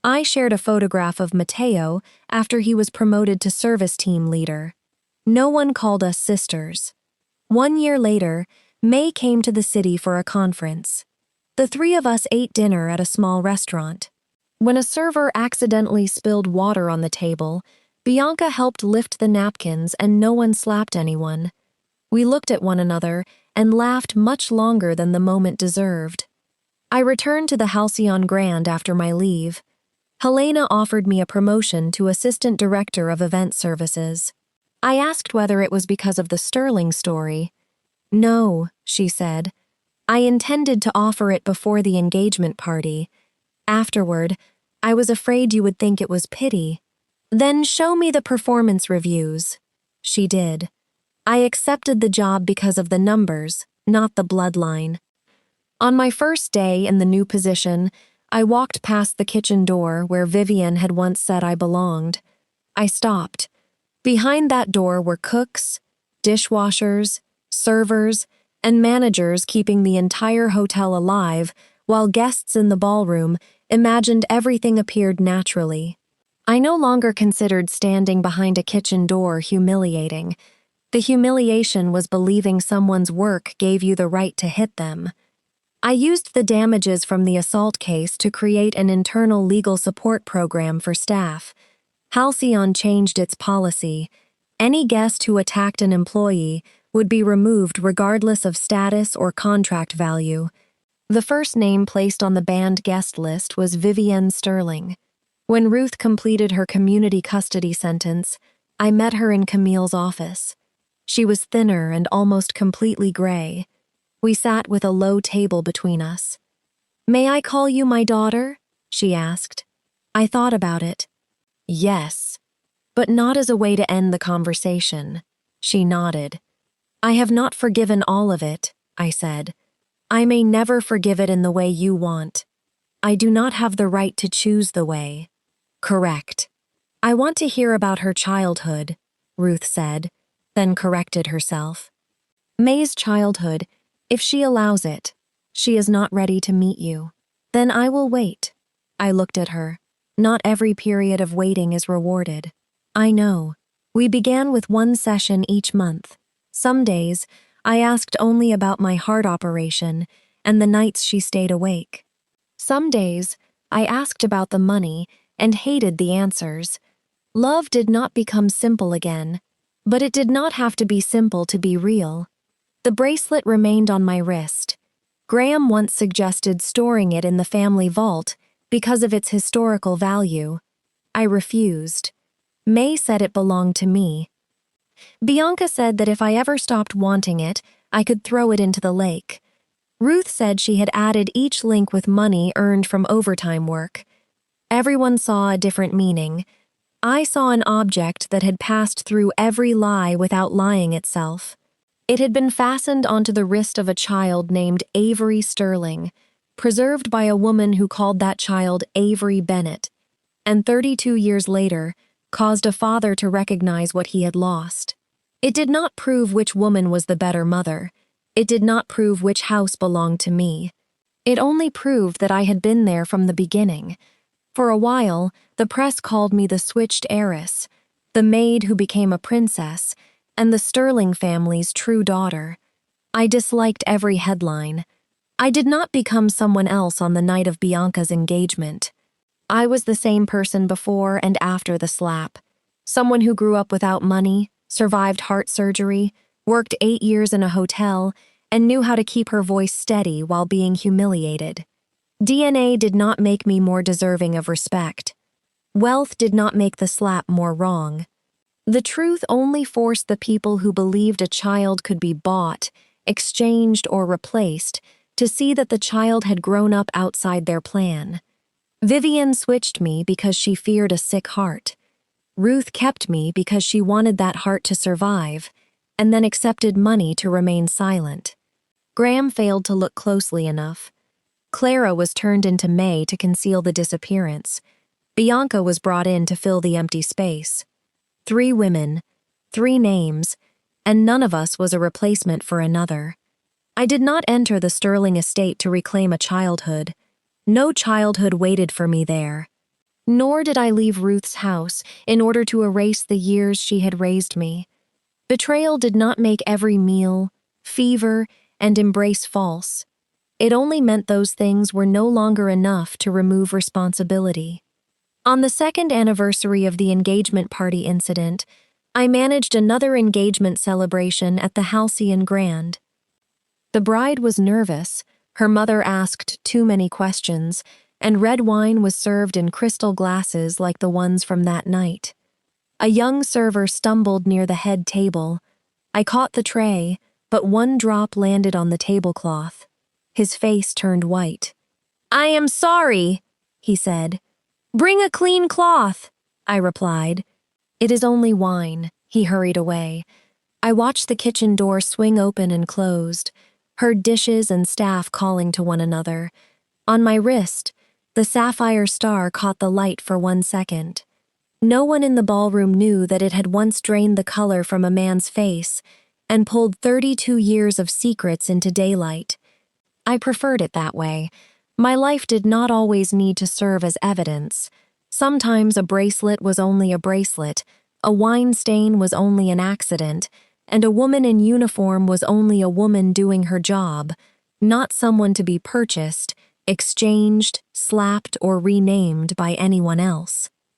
I shared a photograph of Mateo after he was promoted to service team leader. No one called us sisters. 1 year later, May came to the city for a conference. The 3 of us ate dinner at a small restaurant. When a server accidentally spilled water on the table, Bianca helped lift the napkins and no one slapped anyone. We looked at one another and laughed much longer than the moment deserved. I returned to the Halcyon Grand after my leave. Helena offered me a promotion to Assistant Director of Event Services. I asked whether it was because of the Sterling story. No, she said. I intended to offer it before the engagement party. Afterward, I was afraid you would think it was pity. Then show me the performance reviews. She did. I accepted the job because of the numbers, not the bloodline. On my first day in the new position, I walked past the kitchen door where Vivian had once said I belonged. I stopped. Behind that door were cooks, dishwashers, servers, and managers keeping the entire hotel alive, while guests in the ballroom imagined everything appeared naturally. I no longer considered standing behind a kitchen door humiliating. The humiliation was believing someone's work gave you the right to hit them. I used the damages from the assault case to create an internal legal support program for staff. Halcyon changed its policy. Any guest who attacked an employee would be removed regardless of status or contract value. The first name placed on the banned guest list was Vivienne Sterling. When Ruth completed her community custody sentence, I met her in Camille's office. She was thinner and almost completely gray. We sat with a low table between us. "May I call you my daughter?" she asked. I thought about it. Yes, but not as a way to end the conversation. She nodded. "I have not forgiven all of it," I said. "I may never forgive it in the way you want. I do not have the right to choose the way." "Correct. I want to hear about her childhood," Ruth said, then corrected herself. "May's childhood, if she allows it. She is not ready to meet you. Then I will wait." I looked at her. Not every period of waiting is rewarded. I know. We began with 1 session each month. Some days, I asked only about my heart operation and the nights she stayed awake. Some days, I asked about the money and hated the answers. Love did not become simple again, but it did not have to be simple to be real. The bracelet remained on my wrist. Graham once suggested storing it in the family vault because of its historical value. I refused. May said it belonged to me. Bianca said that if I ever stopped wanting it, I could throw it into the lake. Ruth said she had added each link with money earned from overtime work. Everyone saw a different meaning. I saw an object that had passed through every lie without lying itself. It had been fastened onto the wrist of a child named Avery Sterling, preserved by a woman who called that child Avery Bennett, and 32 years later, caused a father to recognize what he had lost. It did not prove which woman was the better mother. It did not prove which house belonged to me. It only proved that I had been there from the beginning. For a while, the press called me the switched heiress, the maid who became a princess, and the Sterling family's true daughter. I disliked every headline. I did not become someone else on the night of Bianca's engagement. I was the same person before and after the slap. Someone who grew up without money, survived heart surgery, worked 8 years in a hotel, and knew how to keep her voice steady while being humiliated. DNA did not make me more deserving of respect. Wealth did not make the slap more wrong. The truth only forced the people who believed a child could be bought, exchanged, or replaced to see that the child had grown up outside their plan. Vivian switched me because she feared a sick heart. Ruth kept me because she wanted that heart to survive, and then accepted money to remain silent. Graham failed to look closely enough. Clara was turned into May to conceal the disappearance. Bianca was brought in to fill the empty space. 3 women, 3 names, and none of us was a replacement for another. I did not enter the Sterling estate to reclaim a childhood. No childhood waited for me there. Nor did I leave Ruth's house in order to erase the years she had raised me. Betrayal did not make every meal, fever, and embrace false. It only meant those things were no longer enough to remove responsibility. On the 2nd anniversary of the engagement party incident, I managed another engagement celebration at the Halcyon Grand. The bride was nervous, her mother asked too many questions, and red wine was served in crystal glasses like the ones from that night. A young server stumbled near the head table. I caught the tray, but one drop landed on the tablecloth. His face turned white. "I am sorry," he said. "Bring a clean cloth," I replied. "It is only wine," he hurried away. I watched the kitchen door swing open and closed, heard dishes and staff calling to one another. On my wrist, the sapphire star caught the light for 1 second. No one in the ballroom knew that it had once drained the color from a man's face and pulled 32 years of secrets into daylight. I preferred it that way. My life did not always need to serve as evidence. Sometimes a bracelet was only a bracelet, a wine stain was only an accident, and a woman in uniform was only a woman doing her job, not someone to be purchased, exchanged, slapped, or renamed by anyone else.